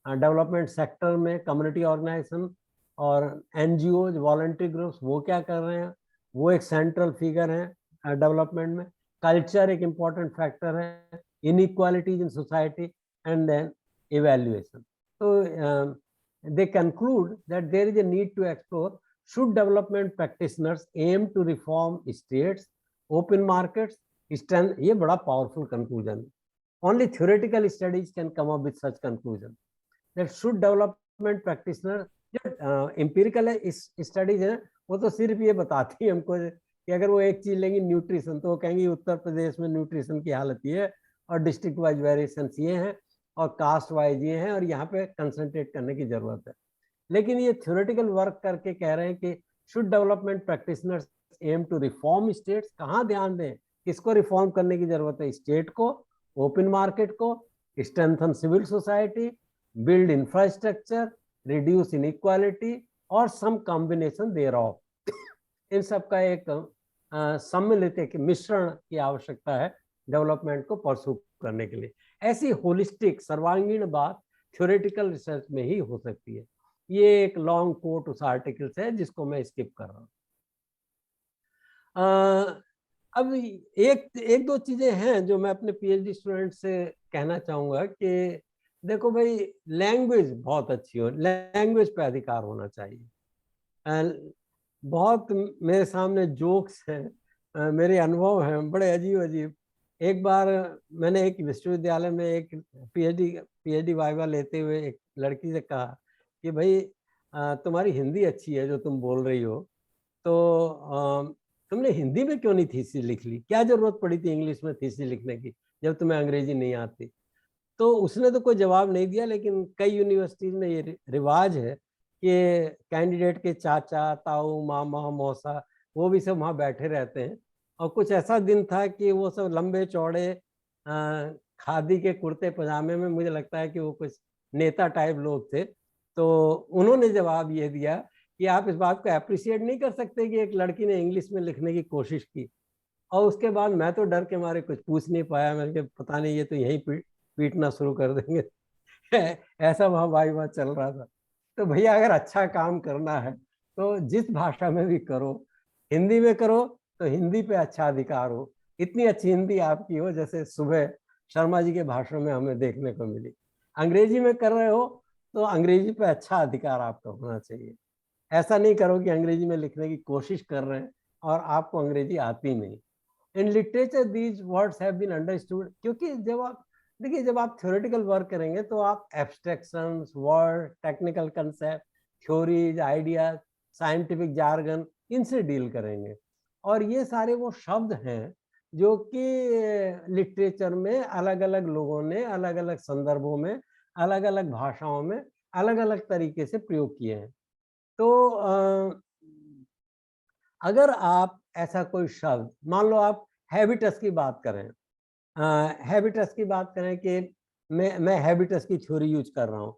डेवलपमेंट सेक्टर में कम्युनिटी ऑर्गेनाइजेशन और एनजीओ, वॉलंटरी ग्रुप्स, वो क्या कर रहे हैं, वो एक सेंट्रल फिगर है डेवलपमेंट में। कल्चर एक इम्पॉर्टेंट फैक्टर है, inequalities in society, and then evaluation। So they conclude that there is a need to explore should development practitioners aim to reform states, open markets, strength। ये बड़ा powerful conclusion है। Only theoretical studies can come up with such conclusion that should development practitioner, जो empirical studies है वो तो सिर्फ ये बताती है हमको कि अगर वो एक चीज लेंगे न्यूट्रिशन, तो वो कहेंगे उत्तर प्रदेश में न्यूट्रिशन की हालत ये है, और डिस्ट्रिक्ट वाइज वेरिएशन ये हैं, और कास्ट वाइज ये हैं, और यहाँ पे कंसंट्रेट करने की जरूरत है। लेकिन ये थ्योरेटिकल वर्क करके कह रहे हैं कि should development practitioners aim to reform states. कहाँ ध्यान दें, किसको रिफॉर्म करने की जरूरत है, स्टेट को, ओपन मार्केट को, strengthen civil society, build infrastructure, reduce inequality, और सम कॉम्बिनेशन देयरऑफ। इन सब का एक सम्मिलित एक मिश्रण की आवश्यकता है डेवलपमेंट को परसू करने के लिए। ऐसी होलिस्टिक सर्वांगीण बात थ्योरेटिकल रिसर्च में ही हो सकती है। ये एक लॉन्ग कोट उस आर्टिकल से है जिसको मैं स्किप कर रहा हूँ। अब एक दो चीजें हैं जो मैं अपने पीएचडी स्टूडेंट से कहना चाहूंगा कि देखो भाई, लैंग्वेज बहुत अच्छी हो, लैंग्वेज पे अधिकार होना चाहिए। बहुत मेरे सामने जोक्स हैं, मेरे अनुभव हैं बड़े अजीब अजीब। एक बार मैंने एक विश्वविद्यालय में एक पीएचडी वाइवा लेते हुए एक लड़की से कहा कि भाई तुम्हारी हिंदी अच्छी है जो तुम बोल रही हो, तो तुमने हिंदी में क्यों नहीं थीसिस लिख ली, क्या जरूरत पड़ी थी इंग्लिश में थीसिस लिखने की जब तुम्हें अंग्रेजी नहीं आती। तो उसने तो कोई जवाब नहीं दिया, लेकिन कई यूनिवर्सिटीज में ये रिवाज है कि कैंडिडेट के चाचा, ताऊ, मामा, मौसा वो भी सब वहाँ बैठे रहते हैं। और कुछ ऐसा दिन था कि वो सब लंबे चौड़े खादी के कुर्ते पजामे में, मुझे लगता है कि वो कुछ नेता टाइप लोग थे। तो उन्होंने जवाब ये दिया कि आप इस बात को अप्रिशिएट नहीं कर सकते कि एक लड़की ने इंग्लिश में लिखने की कोशिश की। और उसके बाद मैं तो डर के मारे कुछ पूछ नहीं पाया, मैंने कहा पता नहीं ये तो यहीं पीटना शुरू कर देंगे। ऐसा वहाँ वाह चल रहा था। तो भैया अगर अच्छा काम करना है तो जिस भाषा में भी करो, हिंदी में करो तो हिंदी पे अच्छा अधिकार हो, इतनी अच्छी हिंदी आपकी हो जैसे सुबह शर्मा जी के भाषण में हमें देखने को मिली। अंग्रेजी में कर रहे हो तो अंग्रेजी पे अच्छा अधिकार आपका होना चाहिए। ऐसा नहीं करो कि अंग्रेजी में लिखने की कोशिश कर रहे हैं और आपको अंग्रेजी आती नहीं। In literature these words have been understood, क्योंकि जब आप देखिए, जब आप थ्योरेटिकल वर्क करेंगे तो आप abstractions, word, technical concept, theories, ideas, scientific jargon, इनसे डील करेंगे। और ये सारे वो शब्द हैं जो कि लिटरेचर में अलग अलग लोगों ने अलग अलग संदर्भों में, अलग अलग भाषाओं में अलग अलग तरीके से प्रयोग किए हैं। तो अगर आप ऐसा कोई शब्द, मान लो आप हैबिटस की बात करें, हैबिटस की बात करें कि मैं हैबिटस की थ्योरी यूज कर रहा हूं,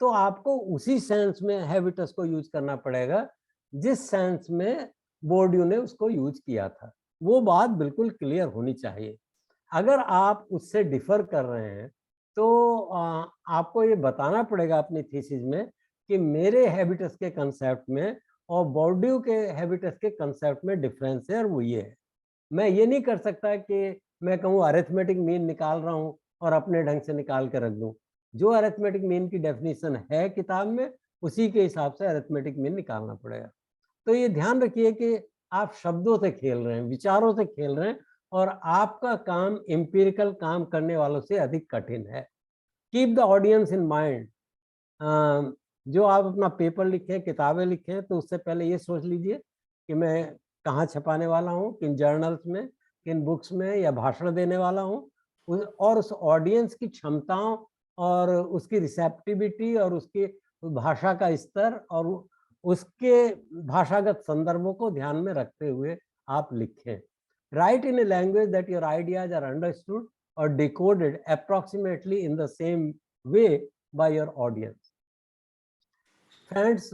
तो आपको उसी सेंस में हैबिटस को यूज करना पड़ेगा जिस सेंस में बोर्डियू ने उसको यूज किया था। वो बात बिल्कुल क्लियर होनी चाहिए। अगर आप उससे डिफर कर रहे हैं तो आपको ये बताना पड़ेगा अपनी थीसिस में कि मेरे हैबिटस के कंसेप्ट में और बोर्डियू के हैबिटस के कंसेप्ट में डिफरेंस है और वो ये है। मैं ये नहीं कर सकता कि मैं कहूँ अरिथमेटिक मीन निकाल रहा हूँ और अपने ढंग से निकाल के रख दूँ। जो अरिथमेटिक मीन की डेफिनेशन है किताब में, उसी के हिसाब से अरिथमेटिक मीन निकालना पड़ेगा। तो ये ध्यान रखिए कि आप शब्दों से खेल रहे हैं, विचारों से खेल रहे हैं, और आपका काम एम्पिरिकल काम करने वालों से अधिक कठिन है। Keep the audience in mind. जो आप अपना पेपर लिखें, किताबें लिखें, तो उससे पहले ये सोच लीजिए कि मैं कहाँ छपाने वाला हूँ, किन जर्नल्स में, किन बुक्स में, या भाषण देने वाला हूँ, और उस ऑडियंस की क्षमताओं और उसकी रिसेप्टिविटी और उसकी भाषा का स्तर और उसके भाषागत संदर्भों को ध्यान में रखते हुए आप लिखें। Write in a language that your ideas are understood or decoded approximately in the same way by your audience. Friends,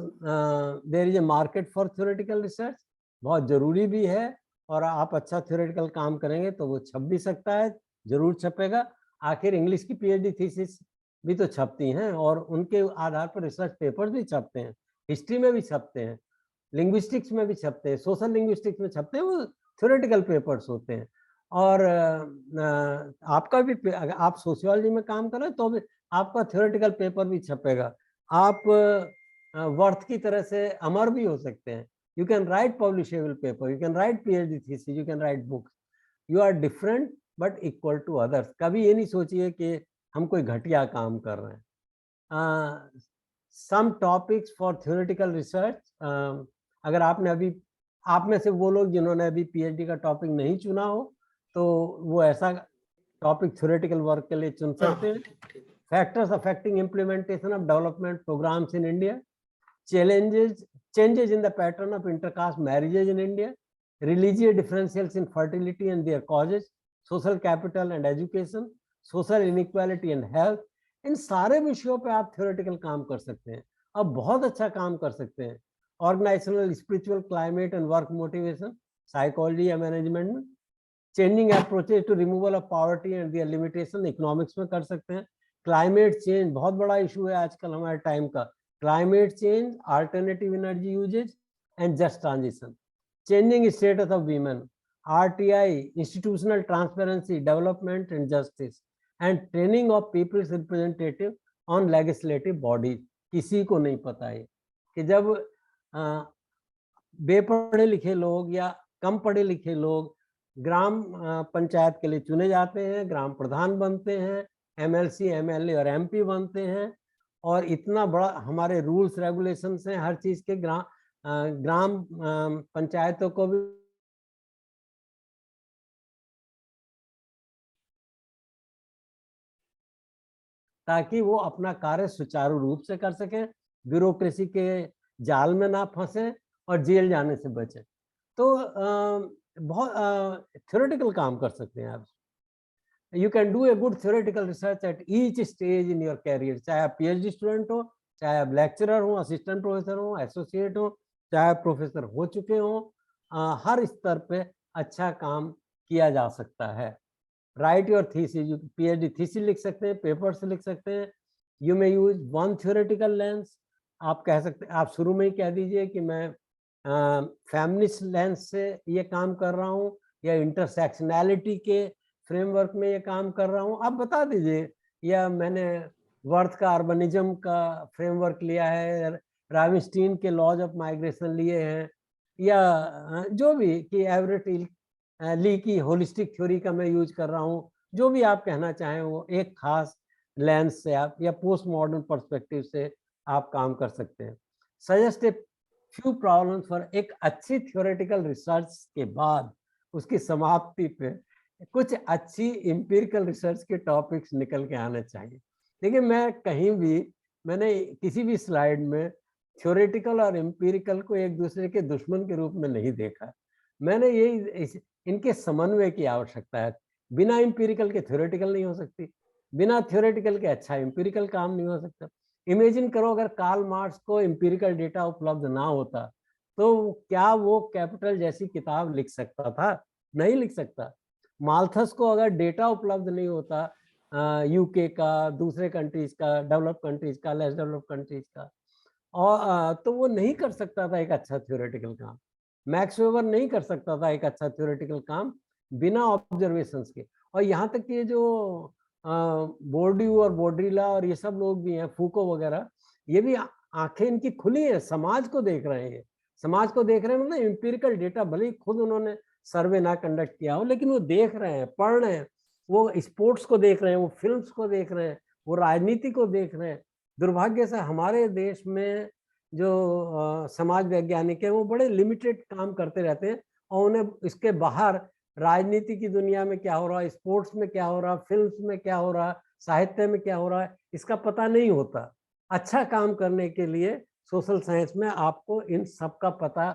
there is a market for theoretical research. बहुत जरूरी भी है, और आप अच्छा theoretical काम करेंगे तो वो छप भी सकता है, जरूर छपेगा। आखिर इंग्लिश की PhD थीसिस भी तो छपती हैं और उनके आधार पर रिसर्च पेपर्स भी छपते हैं, हिस्ट्री में भी छपते हैं, लिंग्विस्टिक्स में भी छपते हैं, सोशल लिंग्विस्टिक्स में छपते हैं, वो थ्योरेटिकल पेपर्स होते हैं। और आपका भी, अगर आप सोशियोलॉजी में काम करें तो भी आपका थ्योरेटिकल पेपर भी छपेगा। आप वर्थ की तरह से अमर भी हो सकते हैं। You can write publishable paper, you can write PhD thesis, you can write books. You are different but equal to others. कभी ये नहीं सोचिए कि हम कोई घटिया काम कर रहे हैं। Some topics for theoretical research, अगर आपने अभी, आप में से वो लोग जिन्होंने अभी PhD का टॉपिक नहीं चुना हो, तो वो ऐसा टॉपिक थ्योरेटिकल वर्क के लिए चुन सकते हैं। Factors affecting implementation of development programs in India, changes in the pattern of intercaste marriages in India, religious differentials in fertility and their causes, social capital and education, social inequality and health, इन सारे विषयों पे आप theoretical काम कर सकते हैं और बहुत अच्छा काम कर सकते हैं। Organizational spiritual climate and work motivation, psychology या मैनेजमेंट में, changing approaches to removal of poverty and their limitation, economics में कर सकते हैं। क्लाइमेट चेंज बहुत बड़ा इशू है आजकल हमारे टाइम का। Climate change, alternative energy usage, and just transition. Changing status of women, RTI, institutional transparency, development and justice, and training of people's representative on legislative bodies. किसी को नहीं पता है कि जब बेपढ़े लिखे लोग या कम पढ़े लिखे लोग ग्राम पंचायत के लिए चुने जाते हैं, ग्राम प्रधान बनते हैं, MLC, MLA और MP बनते हैं, और इतना बड़ा हमारे रूल्स रेगुलेशंस हैं हर चीज के, ग्राम पंचायतों को भी ताकि वो अपना कार्य सुचारू रूप से कर सकें, ब्यूरोक्रेसी के जाल में ना फंसे और जेल जाने से बचें। तो बहुत थ्योरेटिकल काम कर सकते हैं आप। You can do a good theoretical research at each stage in your career, चाहे आप पीएचडी स्टूडेंट हो, चाहे आप लेक्चरर हो, असिस्टेंट प्रोफेसर हो, एसोसिएट हो, चाहे आप प्रोफेसर हो चुके हो, हर स्तर पे अच्छा काम किया जा सकता है। Right your thesis, PhD thesis लिख सकते हैं, पेपर्स लिख सकते हैं। You may use one theoretical lens. आप कह सकते हैं, आप शुरू में ही कह दीजिए कि मैं फेमिनिस्ट लेंस से ये काम कर रहा हूँ या इंटरसेक्शनैलिटी के फ्रेमवर्क में ये काम कर रहा हूँ, आप बता दीजिए। या मैंने वर्थ का अर्बनिज्म का फ्रेमवर्क लिया है, राविनस्टीन के लॉज ऑफ माइग्रेशन लिए हैं, या जो भी कि एवरेट ली की होलिस्टिक थ्योरी का मैं यूज कर रहा हूँ। जो भी आप कहना चाहें वो एक खास लेंस से आप या पोस्ट मॉडर्न पर्सपेक्टिव से आप काम कर सकते हैं। Suggest a few problems for, एक अच्छी थ्योरेटिकल रिसर्च के बाद उसकी समाप्ति पे कुछ अच्छी एम्पिरिकल रिसर्च के टॉपिक्स निकल के आने चाहिए। देखिए, मैं कहीं भी मैंने किसी भी स्लाइड में थ्योरेटिकल और एम्पिरिकल को एक दूसरे के दुश्मन के रूप में नहीं देखा। मैंने यही इनके समन्वय की आवश्यकता है। बिना एम्पिरिकल के थ्योरेटिकल नहीं हो सकती, बिना थ्योरेटिकल के अच्छा एम्पिरिकल काम नहीं हो सकता। इमेजिन करो अगर कार्ल मार्क्स को एम्पिरिकल डेटा उपलब्ध ना होता तो क्या वो कैपिटल जैसी किताब लिख सकता था? नहीं लिख सकता। माल्थस को अगर डेटा उपलब्ध नहीं होता यूके का, दूसरे कंट्रीज का, डेवलप कंट्रीज का, लेस डेवलप कंट्रीज का, और तो वो नहीं कर सकता था एक अच्छा थ्योरेटिकल काम। मैक्स वेबर नहीं कर सकता था एक अच्छा थ्योरेटिकल काम बिना ऑब्जर्वेशंस के। और यहाँ तक कि ये जो बोर्ड्यू और बोड्रिला और ये सब लोग भी हैं, फूको वगैरह, ये भी आंखें इनकी खुली है, समाज को देख रहे हैं। समाज को देख रहे हैं मतलब एम्पिरिकल डेटा, भले ही खुद उन्होंने सर्वे ना कंडक्ट किया हो, लेकिन वो देख रहे हैं, पढ़ रहे हैं। वो स्पोर्ट्स को देख रहे हैं, वो फिल्म्स को देख रहे हैं, वो राजनीति को देख रहे हैं। दुर्भाग्य से हमारे देश में जो समाज वैज्ञानिक है वो बड़े लिमिटेड काम करते रहते हैं और उन्हें इसके बाहर राजनीति की दुनिया में क्या हो रहा है, स्पोर्ट्स में क्या हो रहा है, फिल्म्स में क्या हो रहा है, साहित्य में क्या हो रहा है, इसका पता नहीं होता। अच्छा काम करने के लिए सोशल साइंस में आपको इन सब का पता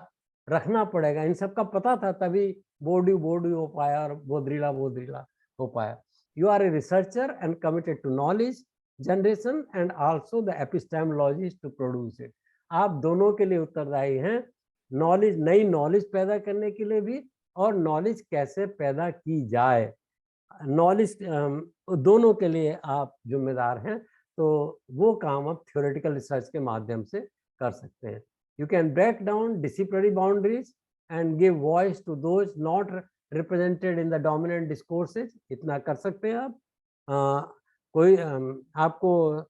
रखना पड़ेगा। इन सब का पता था तभी बोर्ड्यू बोर्ड्यू हो पाया और बोद्रिला बोद्रिला हो पाया। You are a researcher and committed to knowledge generation and also the epistemologist to produce it. आप दोनों के लिए उत्तरदायी हैं, नॉलेज, नई नॉलेज पैदा करने के लिए भी और नॉलेज कैसे पैदा की जाए, नॉलेज दोनों के लिए आप जिम्मेदार हैं। तो वो काम आप थ्योरेटिकल रिसर्च के माध्यम से कर सकते हैं। You can break down disciplinary boundaries and give voice to those not represented in the dominant discourses. इतना कर सकते हैं आप। कोई आपको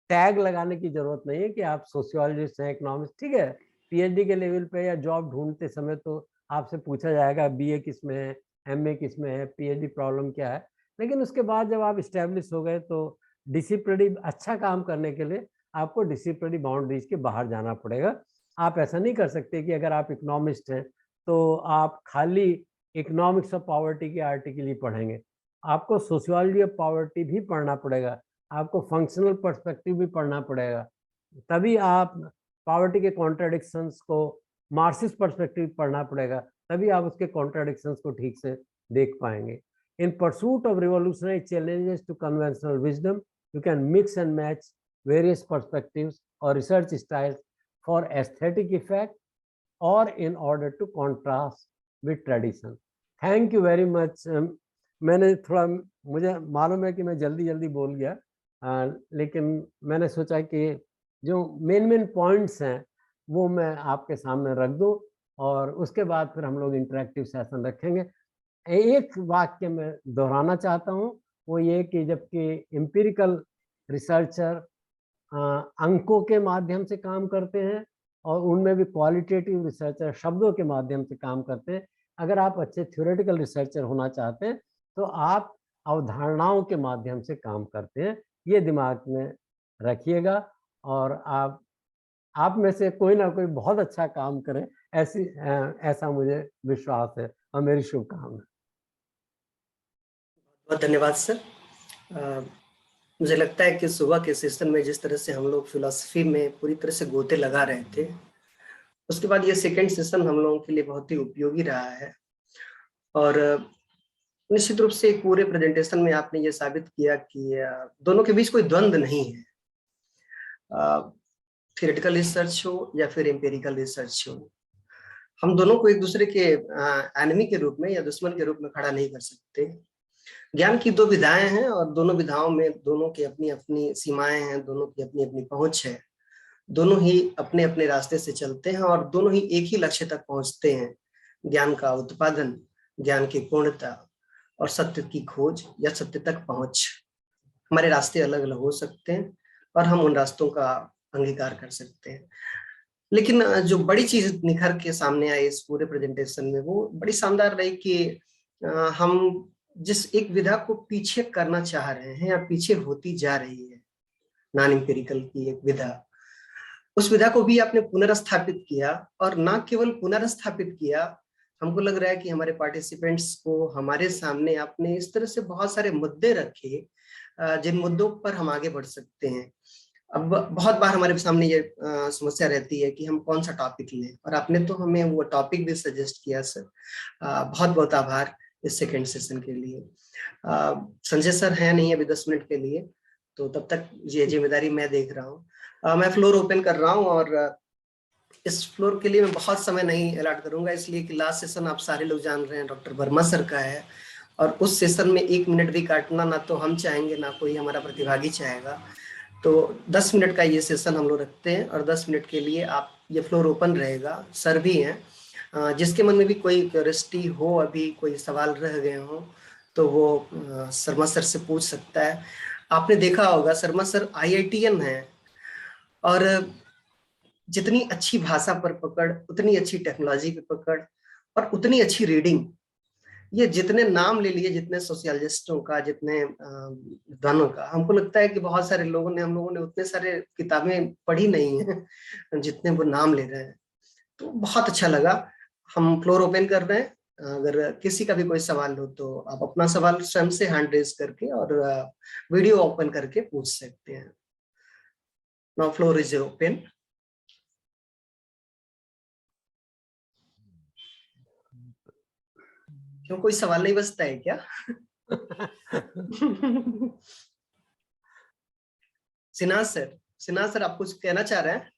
टैग लगाने की जरूरत नहीं है कि आप सोशियोलॉजिस्ट हैं, इकोनॉमिस्ट। ठीक है, पीएचडी के लेवल पे या जॉब ढूंढते समय तो आपसे पूछा जाएगा बीए किस में है, एमए किस में है, पीएचडी प्रॉब्लम क्या है। लेकिन उसके बाद जब आप इस्टेब्लिश हो गए तो डिसिप्लिनरी अच्छा काम करने के लिए आपको डिसिप्लिनरी बाउंड्रीज के बाहर जाना पड़ेगा। आप ऐसा नहीं कर सकते कि अगर आप इकोनॉमिस्ट हैं तो आप खाली इकोनॉमिक्स ऑफ पॉवर्टी के आर्टिकल ही पढ़ेंगे। आपको सोशियोलॉजी ऑफ पॉवर्टी भी पढ़ना पड़ेगा, आपको फंक्शनल पर्सपेक्टिव भी पढ़ना पड़ेगा। तभी आप पॉवर्टी के कॉन्ट्राडिक्शंस को, मार्क्सिस्ट पर्सपेक्टिव पढ़ना पड़ेगा, तभी आप उसके कॉन्ट्राडिक्शंस को ठीक से देख पाएंगे। In pursuit of revolutionary challenges to conventional wisdom, you can mix and match various perspectives और research styles for aesthetic effect और in order to contrast with tradition. Thank you very much. मैंने थोड़ा, मुझे मालूम है कि मैं जल्दी जल्दी बोल गया, लेकिन मैंने सोचा कि जो मेन पॉइंट्स हैं वो मैं आपके सामने रख दूं और उसके बाद फिर हम लोग इंटरेक्टिव सेशन रखेंगे। एक वाक्य मैं दोहराना चाहता हूं, वो ये कि जबकि एम्पिरिकल रिसर्चर अंकों के माध्यम से काम करते हैं और उनमें भी क्वालिटेटिव रिसर्चर शब्दों के माध्यम से काम करते हैं। अगर आप अच्छे थ्योरेटिकल रिसर्चर होना चाहते हैं तो आप अवधारणाओं के माध्यम से काम करते हैं। ये दिमाग में रखिएगा और आप आप में से कोई ना कोई बहुत अच्छा काम करे, ऐसा मुझे विश्वास है और मेरी शुभकामना। बहुत धन्यवाद सर। मुझे लगता है कि सुबह के सेशन में जिस तरह से हम लोग फिलॉसफी में पूरी तरह से गोते लगा रहे थे, उसके बाद ये सेकंड सेशन हम लोगों के लिए बहुत ही उपयोगी रहा है। और निश्चित रूप से एक पूरे प्रेजेंटेशन में आपने ये साबित किया कि दोनों के बीच कोई द्वंद्व नहीं है। थियोरेटिकल रिसर्च हो या फिर एम्पिरिकल रिसर्च हो, हम दोनों को एक दूसरे के एनिमी के रूप में या दुश्मन के रूप में खड़ा नहीं कर सकते। ज्ञान की दो विधाएं हैं और दोनों विधाओं में दोनों की अपनी अपनी सीमाएं हैं, दोनों की अपनी अपनी पहुंच है। दोनों ही अपने अपने रास्ते से चलते हैं और दोनों ही एक ही लक्ष्य तक पहुंचते हैं, ज्ञान का उत्पादन, ज्ञान की पूर्णता और सत्य की खोज या सत्य तक पहुंच। हमारे रास्ते अलग अलग हो सकते हैं और हम उन रास्तों का अंगीकार कर सकते हैं, लेकिन जो बड़ी चीज निखर के सामने आई इस पूरे प्रेजेंटेशन में वो बड़ी शानदार रही कि हम जिस एक विधा को पीछे करना चाह रहे हैं या पीछे होती जा रही है, नॉन एम्पिरिकल की एक विधा, उस विधा को भी आपने पुनर्स्थापित किया। और ना केवल पुनर्स्थापित किया, हमको लग रहा है कि हमारे पार्टिसिपेंट्स को हमारे सामने आपने इस तरह से बहुत सारे मुद्दे रखे जिन मुद्दों पर हम आगे बढ़ सकते हैं। अब बहुत बार हमारे सामने ये समस्या रहती है कि हम कौन सा टॉपिक लें, और आपने तो हमें वो टॉपिक भी सजेस्ट किया सर। बहुत बहुत आभार इस सेकेंड सेशन के लिए। संजय सर है नहीं अभी 10 मिनट के लिए, तो तब तक ये जिम्मेदारी मैं देख रहा हूँ। मैं फ्लोर ओपन कर रहा हूँ और इस फ्लोर के लिए मैं बहुत समय नहीं अलॉट करूंगा, इसलिए कि लास्ट सेशन आप सारे लोग जान रहे हैं डॉक्टर वर्मा सर का है, और उस सेशन में 1 मिनट भी काटना ना तो हम चाहेंगे ना कोई हमारा प्रतिभागी चाहेगा। तो 10 मिनट का ये सेशन हम लोग रखते हैं और 10 मिनट के लिए आप ये फ्लोर ओपन रहेगा। सर भी हैं, जिसके मन में भी कोई क्यूरियोसिटी हो, अभी कोई सवाल रह गए हो, तो वो शर्मा सर से पूछ सकता है। आपने देखा होगा शर्मा सर IITian है, और जितनी अच्छी भाषा पर पकड़, उतनी अच्छी टेक्नोलॉजी पे पकड़ और उतनी अच्छी रीडिंग। ये जितने नाम ले लिए, जितने सोशियोलॉजिस्टों का, जितने विद्वानों का, हमको लगता है कि बहुत सारे लोगों ने, हम लोगों ने उतने सारे किताबें पढ़ी नहीं है जितने वो नाम ले रहे हैं। तो बहुत अच्छा लगा। हम फ्लोर ओपन कर रहे हैं, अगर किसी का भी कोई सवाल हो तो आप अपना सवाल स्वयं से हैंड रेज करके और वीडियो ओपन करके पूछ सकते हैं। Now floor is open. क्यों, कोई सवाल नहीं बचता है क्या? सिन्हा सर आप कुछ कहना चाह रहे हैं?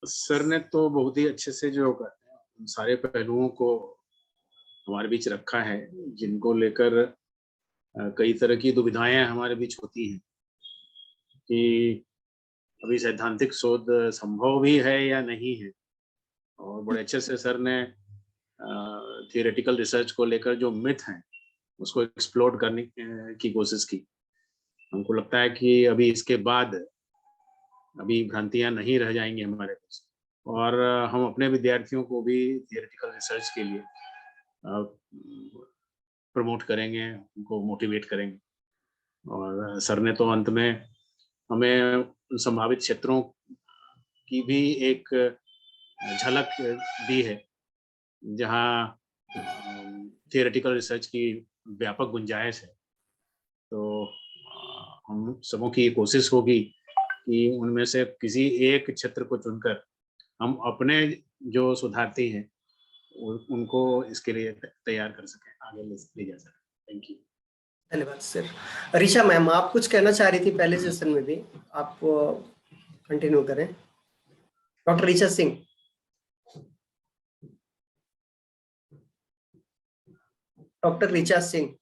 सर ने तो बहुत ही अच्छे से जो सारे पहलुओं को हमारे बीच रखा है, जिनको लेकर कई तरह की दुविधाएं हमारे बीच होती हैं कि अभी सैद्धांतिक शोध संभव भी है या नहीं है। और बड़े अच्छे से सर ने थियोरेटिकल रिसर्च को लेकर जो मिथ हैं उसको एक्सप्लोर करने की कोशिश की। हमको लगता है कि अभी इसके बाद अभी भ्रांतियां नहीं रह जाएंगी हमारे पास, और हम अपने विद्यार्थियों को भी थियोरेटिकल रिसर्च के लिए प्रमोट करेंगे, उनको मोटिवेट करेंगे। और सर ने तो अंत में हमें संभावित क्षेत्रों की भी एक झलक दी है जहां थियोरेटिकल रिसर्च की व्यापक गुंजाइश है। तो हम सबों की कोशिश होगी कि उनमें से किसी एक क्षेत्र को चुनकर हम अपने जो शोधार्थी हैं उनको इसके लिए तैयार कर सकें, आगे ले जा सकें। Thank you. धन्यवाद सर। ऋषा मैम, आप कुछ कहना चाह रही थी पहले सेशन में भी, आप कंटिन्यू करें। डॉक्टर ऋषा सिंह। डॉक्टर ऋचा सिंह,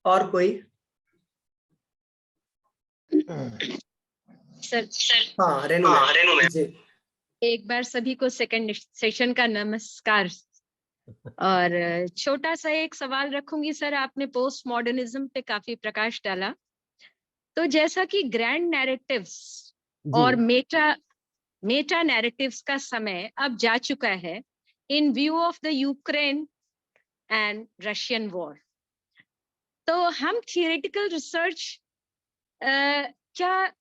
और कोई? सर हाँ रेनू मैम जी। एक बार सभी को सेकंड सेशन का नमस्कार। और छोटा सा एक सवाल रखूंगी सर, आपने पोस्ट मॉडर्निज्म पे काफी प्रकाश डाला, तो जैसा कि ग्रैंड नैरेटिव्स और मेटा नैरेटिव्स का समय अब जा चुका है इन view of the Ukraine and Russian war, तो हम थियोरेटिकल रिसर्च क्या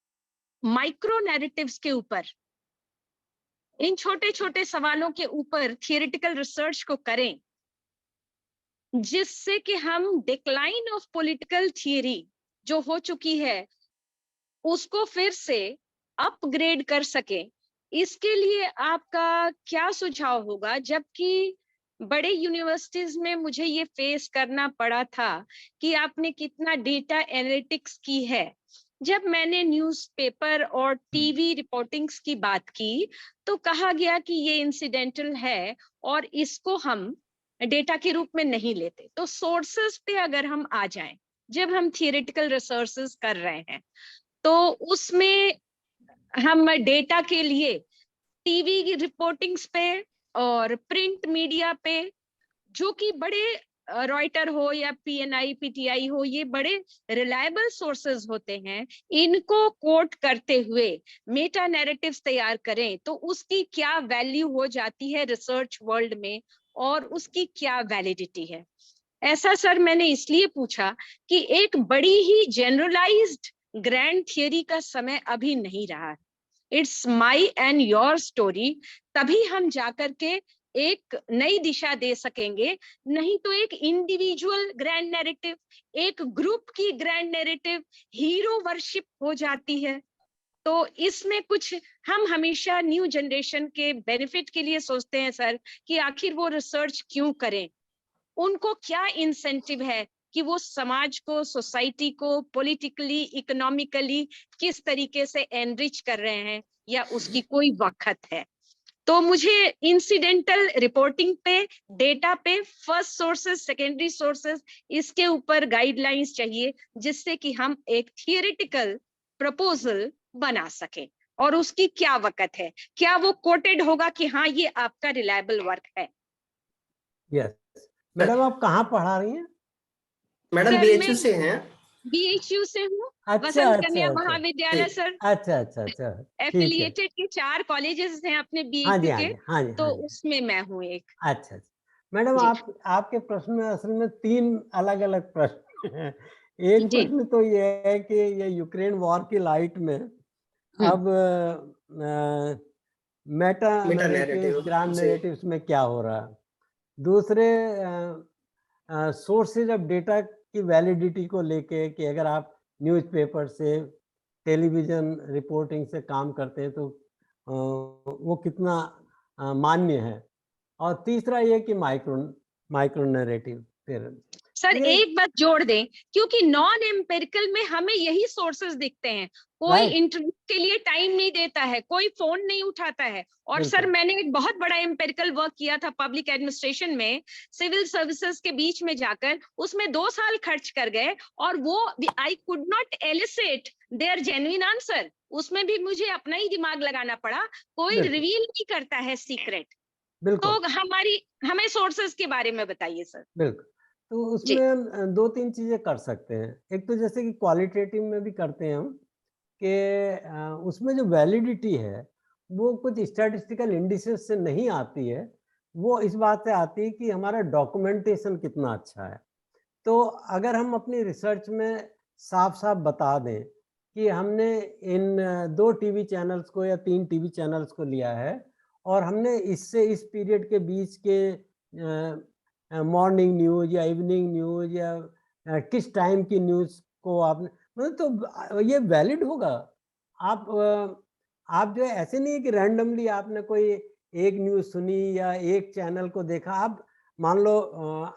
माइक्रो नैरेटिव्स के ऊपर, इन छोटे छोटे सवालों के ऊपर थियोरेटिकल रिसर्च को करें, जिससे कि हम डिक्लाइन ऑफ पॉलिटिकल थियरी जो हो चुकी है उसको फिर से अपग्रेड कर सके। इसके लिए आपका क्या सुझाव होगा? जबकि बड़े यूनिवर्सिटीज में मुझे ये फेस करना पड़ा था कि आपने कितना डेटा एनालिटिक्स की है। जब मैंने न्यूज़पेपर और टीवी रिपोर्टिंग्स की बात की तो कहा गया कि ये इंसिडेंटल है और इसको हम डेटा के रूप में नहीं लेते। तो सोर्सेस पे अगर हम आ जाएं, जब हम थियोरेटिकल रिसर्चेस कर रहे हैं तो उसमें हम डेटा के लिए टीवी की रिपोर्टिंग्स पे और प्रिंट मीडिया पे, जो कि बड़े रॉयटर हो या पीएनआई पीटीआई हो, ये बड़े रिलायबल सोर्सेज होते हैं, इनको कोट करते हुए मेटा नैरेटिव्स तैयार करें तो उसकी क्या वैल्यू हो जाती है रिसर्च वर्ल्ड में और उसकी क्या वैलिडिटी है? ऐसा सर मैंने इसलिए पूछा कि एक बड़ी ही जनरलाइज्ड ग्रैंड थियरी का समय अभी नहीं रहा है। It's my and your story, तभी हम जाकर के एक नई दिशा दे सकेंगे। नहीं तो एक इंडिविजुअल ग्रैंड नैरेटिव, एक ग्रुप की ग्रैंड नैरेटिव हीरो वर्शिप हो जाती है। तो इसमें कुछ हम हमेशा न्यू जनरेशन के बेनिफिट के लिए सोचते हैं सर कि आखिर वो रिसर्च क्यों करें, उनको क्या इंसेंटिव है कि वो समाज को, सोसाइटी को पॉलिटिकली, इकोनॉमिकली किस तरीके से एनरिच कर रहे हैं, या उसकी कोई वक्त है। तो मुझे इंसिडेंटल रिपोर्टिंग पे, डेटा पे, फर्स्ट सोर्सेस, सेकेंडरी सोर्सेस, इसके ऊपर गाइडलाइंस चाहिए जिससे कि हम एक थियोरेटिकल प्रपोजल बना सके। और उसकी क्या वक्त है, क्या वो कोटेड होगा कि हाँ ये आपका रिलायबल वर्क है? यस मैडम, आप कहाँ पढ़ा रही हैं? मैडम सर बीएचयू मैं से हैं। बीएचयू से हूँ, अच्छा वसंत अच्छा कन्या अच्छा महाविद्यालय सर। अच्छा अच्छा अच्छा, ठीक है। एफिलिएटेड के 4 कॉलेजेस हैं अपने हाँ जी बीएचयू हाँ के, जी हाँ जी तो हाँ जी। उसमें मैं हूँ एक। अच्छा अच्छा मैडम, जी आपके प्रश्न में असल में 3 अलग अलग प्रश्न हैं। एक जी। प्रश्न तो ये है कि ये यूक्रेन वॉर की लाइट में हम्म। अब meta meta narratives, narrative grand जी। नैरेटिव्स में क्या हो रहा है। दूसरे, सोर्सेज ऑफ डेटा की वैलिडिटी को लेके कि अगर आप न्यूज़पेपर से, टेलीविज़न रिपोर्टिंग से काम करते हैं तो वो कितना मान्य है। और तीसरा ये कि माइक्रो माइक्रो नैरेटिव फिर सर ये एक बात जोड़ दें, क्योंकि नॉन एम्पिरिकल में हमें यही सोर्सेस दिखते हैं। कोई राइट, इंटरव्यू के लिए टाइम नहीं देता है, कोई फोन नहीं उठाता है। और सर बिल्कुल मैंने एक बहुत बड़ा एम्पिरिकल वर्क किया था पब्लिक एडमिनिस्ट्रेशन में, सिविल सर्विसेज के बीच में जाकर, उसमें 2 साल खर्च कर गए और वो I could not elicit their genuine answer. उसमें भी मुझे अपना ही दिमाग लगाना पड़ा, कोई बिल्कुल रिवील नहीं करता है सीक्रेट। तो बिल्कुल हमें सोर्सेस के बारे में बताइए सर। बिल्कुल। तो जी उसमें हम 2-3 चीज़ें कर सकते हैं। एक तो जैसे कि क्वालिटेटिव में भी करते हैं हम कि उसमें जो वैलिडिटी है, वो कुछ स्टैटिस्टिकल इंडिसेस से नहीं आती है। वो इस बात से आती है कि हमारा डॉक्यूमेंटेशन कितना अच्छा है। तो अगर हम अपनी रिसर्च में साफ-साफ बता दें कि हमने इन 2 टीवी चैनल्स को या 3 टीवी चैनल्स को लिया है और हमने इससे इस पीरियड के बीच के मॉर्निंग न्यूज़ या इवनिंग न्यूज़ या किस टाइम की न्यूज़ को आपने, मतलब तो ये वैलिड होगा। आप जो है ऐसे नहीं है कि रैंडमली आपने कोई एक न्यूज़ सुनी या एक चैनल को देखा। आप मान लो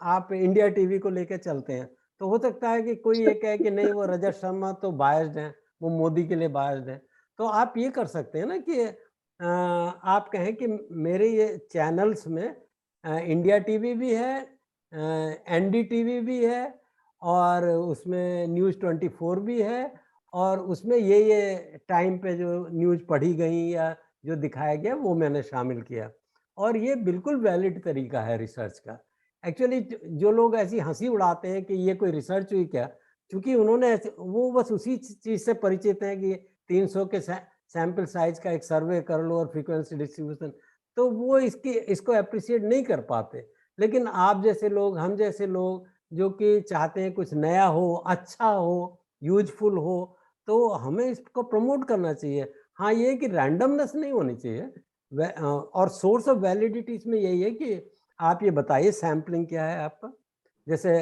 आप इंडिया टीवी को लेके चलते हैं, तो हो सकता है कि कोई ये कहे कि नहीं वो रजत शर्मा तो बायस्ड हैं, वो मोदी के लिए बायस्ड हैं। तो आप ये कर सकते हैं ना कि आप कहें कि मेरे ये चैनल्स में इंडिया टीवी भी है, एनडीटीवी भी है और उसमें न्यूज़ 24 भी है और उसमें ये टाइम पे जो न्यूज़ पढ़ी गई या जो दिखाया गया वो मैंने शामिल किया। और ये बिल्कुल वैलिड तरीका है रिसर्च का। एक्चुअली जो लोग ऐसी हँसी उड़ाते हैं कि ये कोई रिसर्च हुई क्या? चूँकि उन्होंने ऐसे, वो बस उसी चीज़ से परिचित हैं कि 300 के सैंपल साइज़ का एक सर्वे कर लो और फ्रीक्वेंसी डिस्ट्रीब्यूशन, तो वो इसको एप्रिशिएट नहीं कर पाते। लेकिन आप जैसे लोग, हम जैसे लोग जो कि चाहते हैं कुछ नया हो, अच्छा हो, यूजफुल हो, तो हमें इसको प्रमोट करना चाहिए। हाँ, ये है कि रैंडमनेस नहीं होनी चाहिए। और सोर्स ऑफ वैलिडिटी इसमें यही है कि आप ये बताइए सैम्पलिंग क्या है आपका। जैसे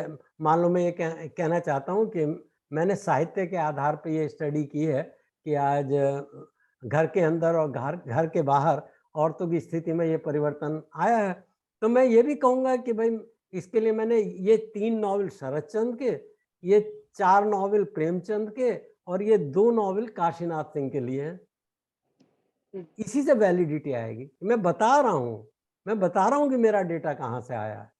मान लो मैं ये कहना चाहता हूँ कि मैंने साहित्य के आधार पे ये स्टडी की है कि आज घर के अंदर और घर के बाहर औरतों की स्थिति में ये परिवर्तन आया है। तो मैं ये भी कहूँगा कि भाई इसके लिए मैंने ये 3 नॉवेल शरदचंद्र के, ये 4 नॉवेल प्रेमचंद के और ये 2 नॉवेल काशीनाथ सिंह के लिए हैं। इसी से वैलिडिटी आएगी। मैं बता रहा हूँ कि मेरा डेटा कहाँ से आया है।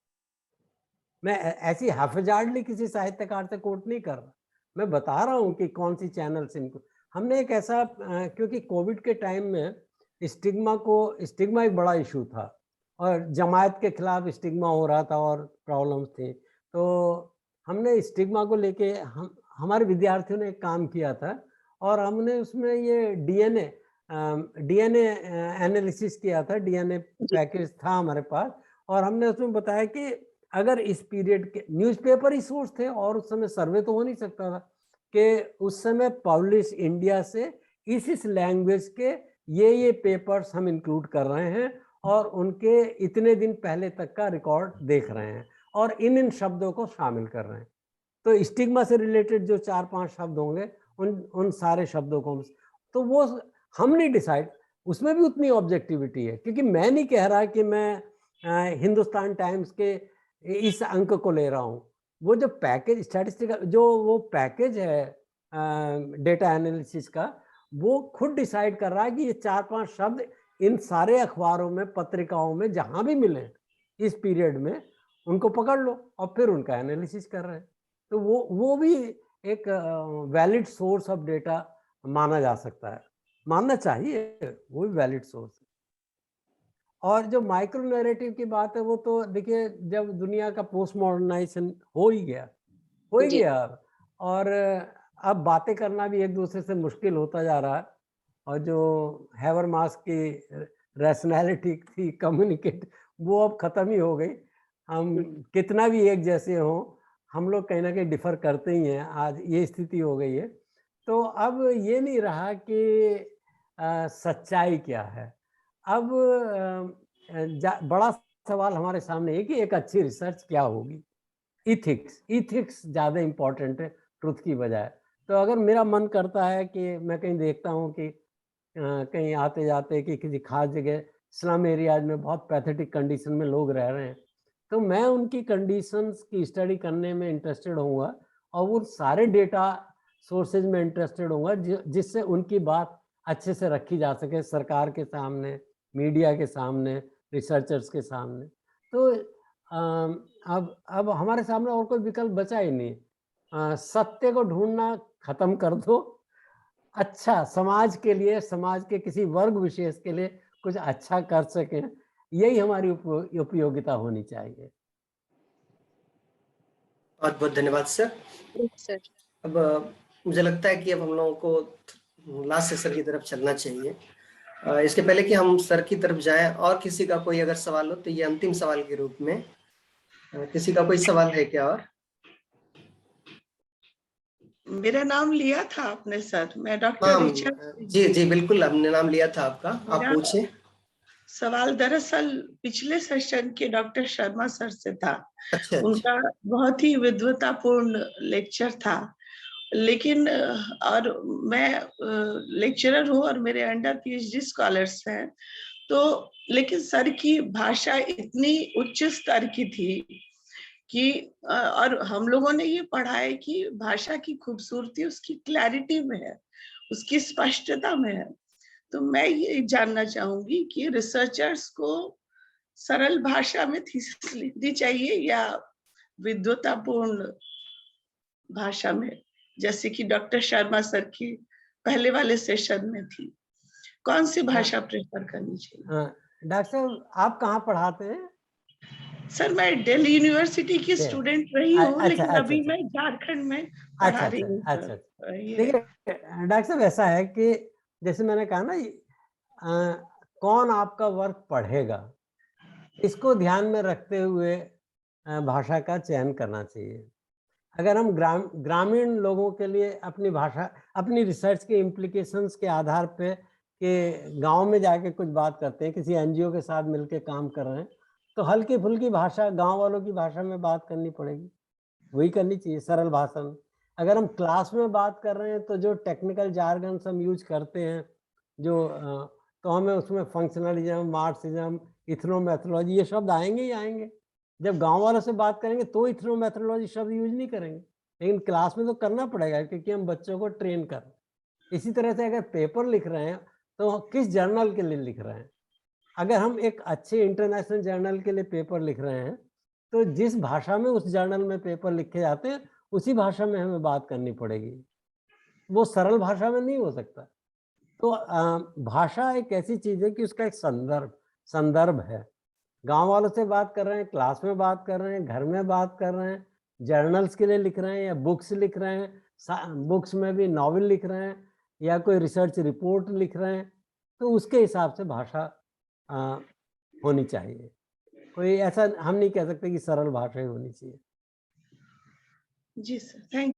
मैं ऐसी हैफजार्डली किसी साहित्यकार से कोट नहीं कर रहा। मैं बता रहा हूँ कि कौन सी चैनल्स इनको हमने एक ऐसा क्योंकि कोविड के टाइम में स्टिग्मा एक बड़ा इशू था और जमायत के खिलाफ स्टिग्मा हो रहा था और प्रॉब्लम्स थी। तो हमने स्टिग्मा को लेके हमारे विद्यार्थियों ने एक काम किया था और हमने उसमें ये डीएनए एनालिसिस किया था। डीएनए पैकेज था हमारे पास और हमने उसमें बताया कि अगर इस पीरियड के न्यूज़पेपर ही सोर्स थे और उस समय सर्वे तो हो नहीं सकता था कि उस समय पब्लिश इंडिया से इस लैंग्वेज के ये पेपर्स हम इंक्लूड कर रहे हैं और उनके इतने दिन पहले तक का रिकॉर्ड देख रहे हैं और इन शब्दों को शामिल कर रहे हैं। तो स्टिग्मा से रिलेटेड जो 4-5 शब्द होंगे उन सारे शब्दों को तो वो हम नहीं डिसाइड, उसमें भी उतनी ऑब्जेक्टिविटी है क्योंकि मैं नहीं कह रहा कि मैं हिंदुस्तान टाइम्स के इस अंक को ले रहा हूँ। वो जो पैकेज स्टैटिस्टिकल जो वो पैकेज है डेटा एनालिसिस का, वो खुद डिसाइड कर रहा है कि ये 4-5 शब्द इन सारे अखबारों में, पत्रिकाओं में जहां भी मिले इस पीरियड में उनको पकड़ लो और फिर उनका एनालिसिस कर रहे हैं। तो वो भी एक वैलिड सोर्स ऑफ डेटा माना जा सकता है, मानना चाहिए, वो भी वैलिड सोर्स है। और जो माइक्रो नैरेटिव की बात है वो तो देखिए जब दुनिया का पोस्ट मॉडर्नाइजेशन हो ही गया और अब बातें करना भी एक दूसरे से मुश्किल होता जा रहा है और जो हैबरमास की रैशनैलिटी थी कम्युनिकेट वो अब खत्म ही हो गई। हम कितना भी एक जैसे हो हम लोग कहीं ना कहीं डिफर करते ही हैं, आज ये स्थिति हो गई है। तो अब ये नहीं रहा कि सच्चाई क्या है। अब बड़ा सवाल हमारे सामने है कि एक अच्छी रिसर्च क्या होगी। इथिक्स ज़्यादा इम्पोर्टेंट है ट्रुथ की बजाय। तो अगर मेरा मन करता है कि मैं कहीं देखता हूँ कि कहीं आते जाते कि किसी खास जगह स्लम एरियाज में बहुत पैथेटिक कंडीशन में लोग रह रहे हैं, तो मैं उनकी कंडीशंस की स्टडी करने में इंटरेस्टेड होऊंगा और वो सारे डेटा सोर्सेज में इंटरेस्टेड होऊंगा जिससे उनकी बात अच्छे से रखी जा सके सरकार के सामने, मीडिया के सामने, रिसर्चर्स के सामने। तो अब हमारे सामने और कोई विकल्प बचा ही नहीं। सत्य को ढूंढना खत्म कर दो, अच्छा समाज के लिए, समाज के किसी वर्ग विशेष के लिए कुछ अच्छा कर सके, यही हमारी उपयोगिता होनी चाहिए। बहुत बहुत धन्यवाद सर। सर अब मुझे लगता है कि अब हम लोगों को लास्ट सेशन की तरफ चलना चाहिए। इसके पहले कि हम सर की तरफ जाएं और किसी का कोई अगर सवाल हो तो ये अंतिम सवाल के रूप में किसी का कोई सवाल है क्या? और मेरा नाम लिया था आपने सर, मैं डॉक्टर ऋचा। जी बिल्कुल, हमने नाम लिया था आपका, आप पूछे। सवाल दरअसल पिछले सेशन के डॉक्टर शर्मा सर से था। अच्छा। उनका बहुत ही विद्वतापूर्ण लेक्चर था, लेकिन और मैं लेक्चरर हूँ और मेरे अंडर पीएचडी स्कॉलर्स हैं, तो लेकिन सर की भाषा इतनी उच्च स्तर की थी कि और हम लोगों ने ये पढ़ा है कि भाषा की खूबसूरती उसकी क्लैरिटी में है, उसकी स्पष्टता में है। तो मैं ये जानना चाहूंगी कि रिसर्चर्स को सरल भाषा में थीसिस लिखनी चाहिए या विद्वतापूर्ण भाषा में, जैसे कि डॉक्टर शर्मा सर की पहले वाले सेशन में थी? कौन सी भाषा प्रेफर करनी चाहिए? डॉक्टर साहब आप कहाँ पढ़ाते हैं? सर मैं दिल्ली यूनिवर्सिटी की स्टूडेंट रही हूँ, लेकिन अभी मैं झारखंड में पढ़ा रही हूँ। देखिए डॉक्टर साहब ऐसा है कि जैसे मैंने कहा ना, कौन आपका वर्क पढ़ेगा इसको ध्यान में रखते हुए भाषा का चयन करना चाहिए। अगर हम ग्रामीण लोगों के लिए अपनी भाषा, अपनी रिसर्च के इम्प्लीकेशंस के आधार पे कि गांव में जाके कुछ बात करते हैं, किसी एनजीओ के साथ मिलके काम कर रहे हैं, तो हल्की फुल्की भाषा, गांव वालों की भाषा में बात करनी पड़ेगी, वही करनी चाहिए, सरल भाषा में। अगर हम क्लास में बात कर रहे हैं तो जो टेक्निकल जार्गन्स हम यूज करते हैं, जो तो हमें उसमें फंक्शनलिज्म, मार्क्सिज्म, इथनोमेथोलॉजी, ये शब्द आएंगे ही आएंगे। जब गांव वालों से बात करेंगे तो इथनोमेथोलॉजी शब्द यूज नहीं करेंगे, लेकिन क्लास में तो करना पड़ेगा क्योंकि हम बच्चों को ट्रेन कर रहे हैं। इसी तरह से अगर पेपर लिख रहे हैं तो किस जर्नल के लिए लिख रहे हैं। अगर हम एक अच्छे इंटरनेशनल जर्नल के लिए पेपर लिख रहे हैं तो जिस भाषा में उस जर्नल में पेपर लिखे जाते हैं उसी भाषा में हमें बात करनी पड़ेगी, वो सरल भाषा में नहीं हो सकता। तो भाषा एक ऐसी चीज है कि उसका एक संदर्भ है। गांव वालों से बात कर रहे हैं, क्लास में बात कर रहे हैं, घर में बात कर रहे हैं, जर्नल्स के लिए लिख रहे हैं या बुक्स लिख रहे हैं, बुक्स में भी नॉवेल लिख रहे हैं या कोई रिसर्च रिपोर्ट लिख रहे हैं, तो उसके हिसाब से भाषा होनी चाहिए। कोई ऐसा हम नहीं कह सकते कि सरल भाषा ही होनी चाहिए। जी सर, थैंक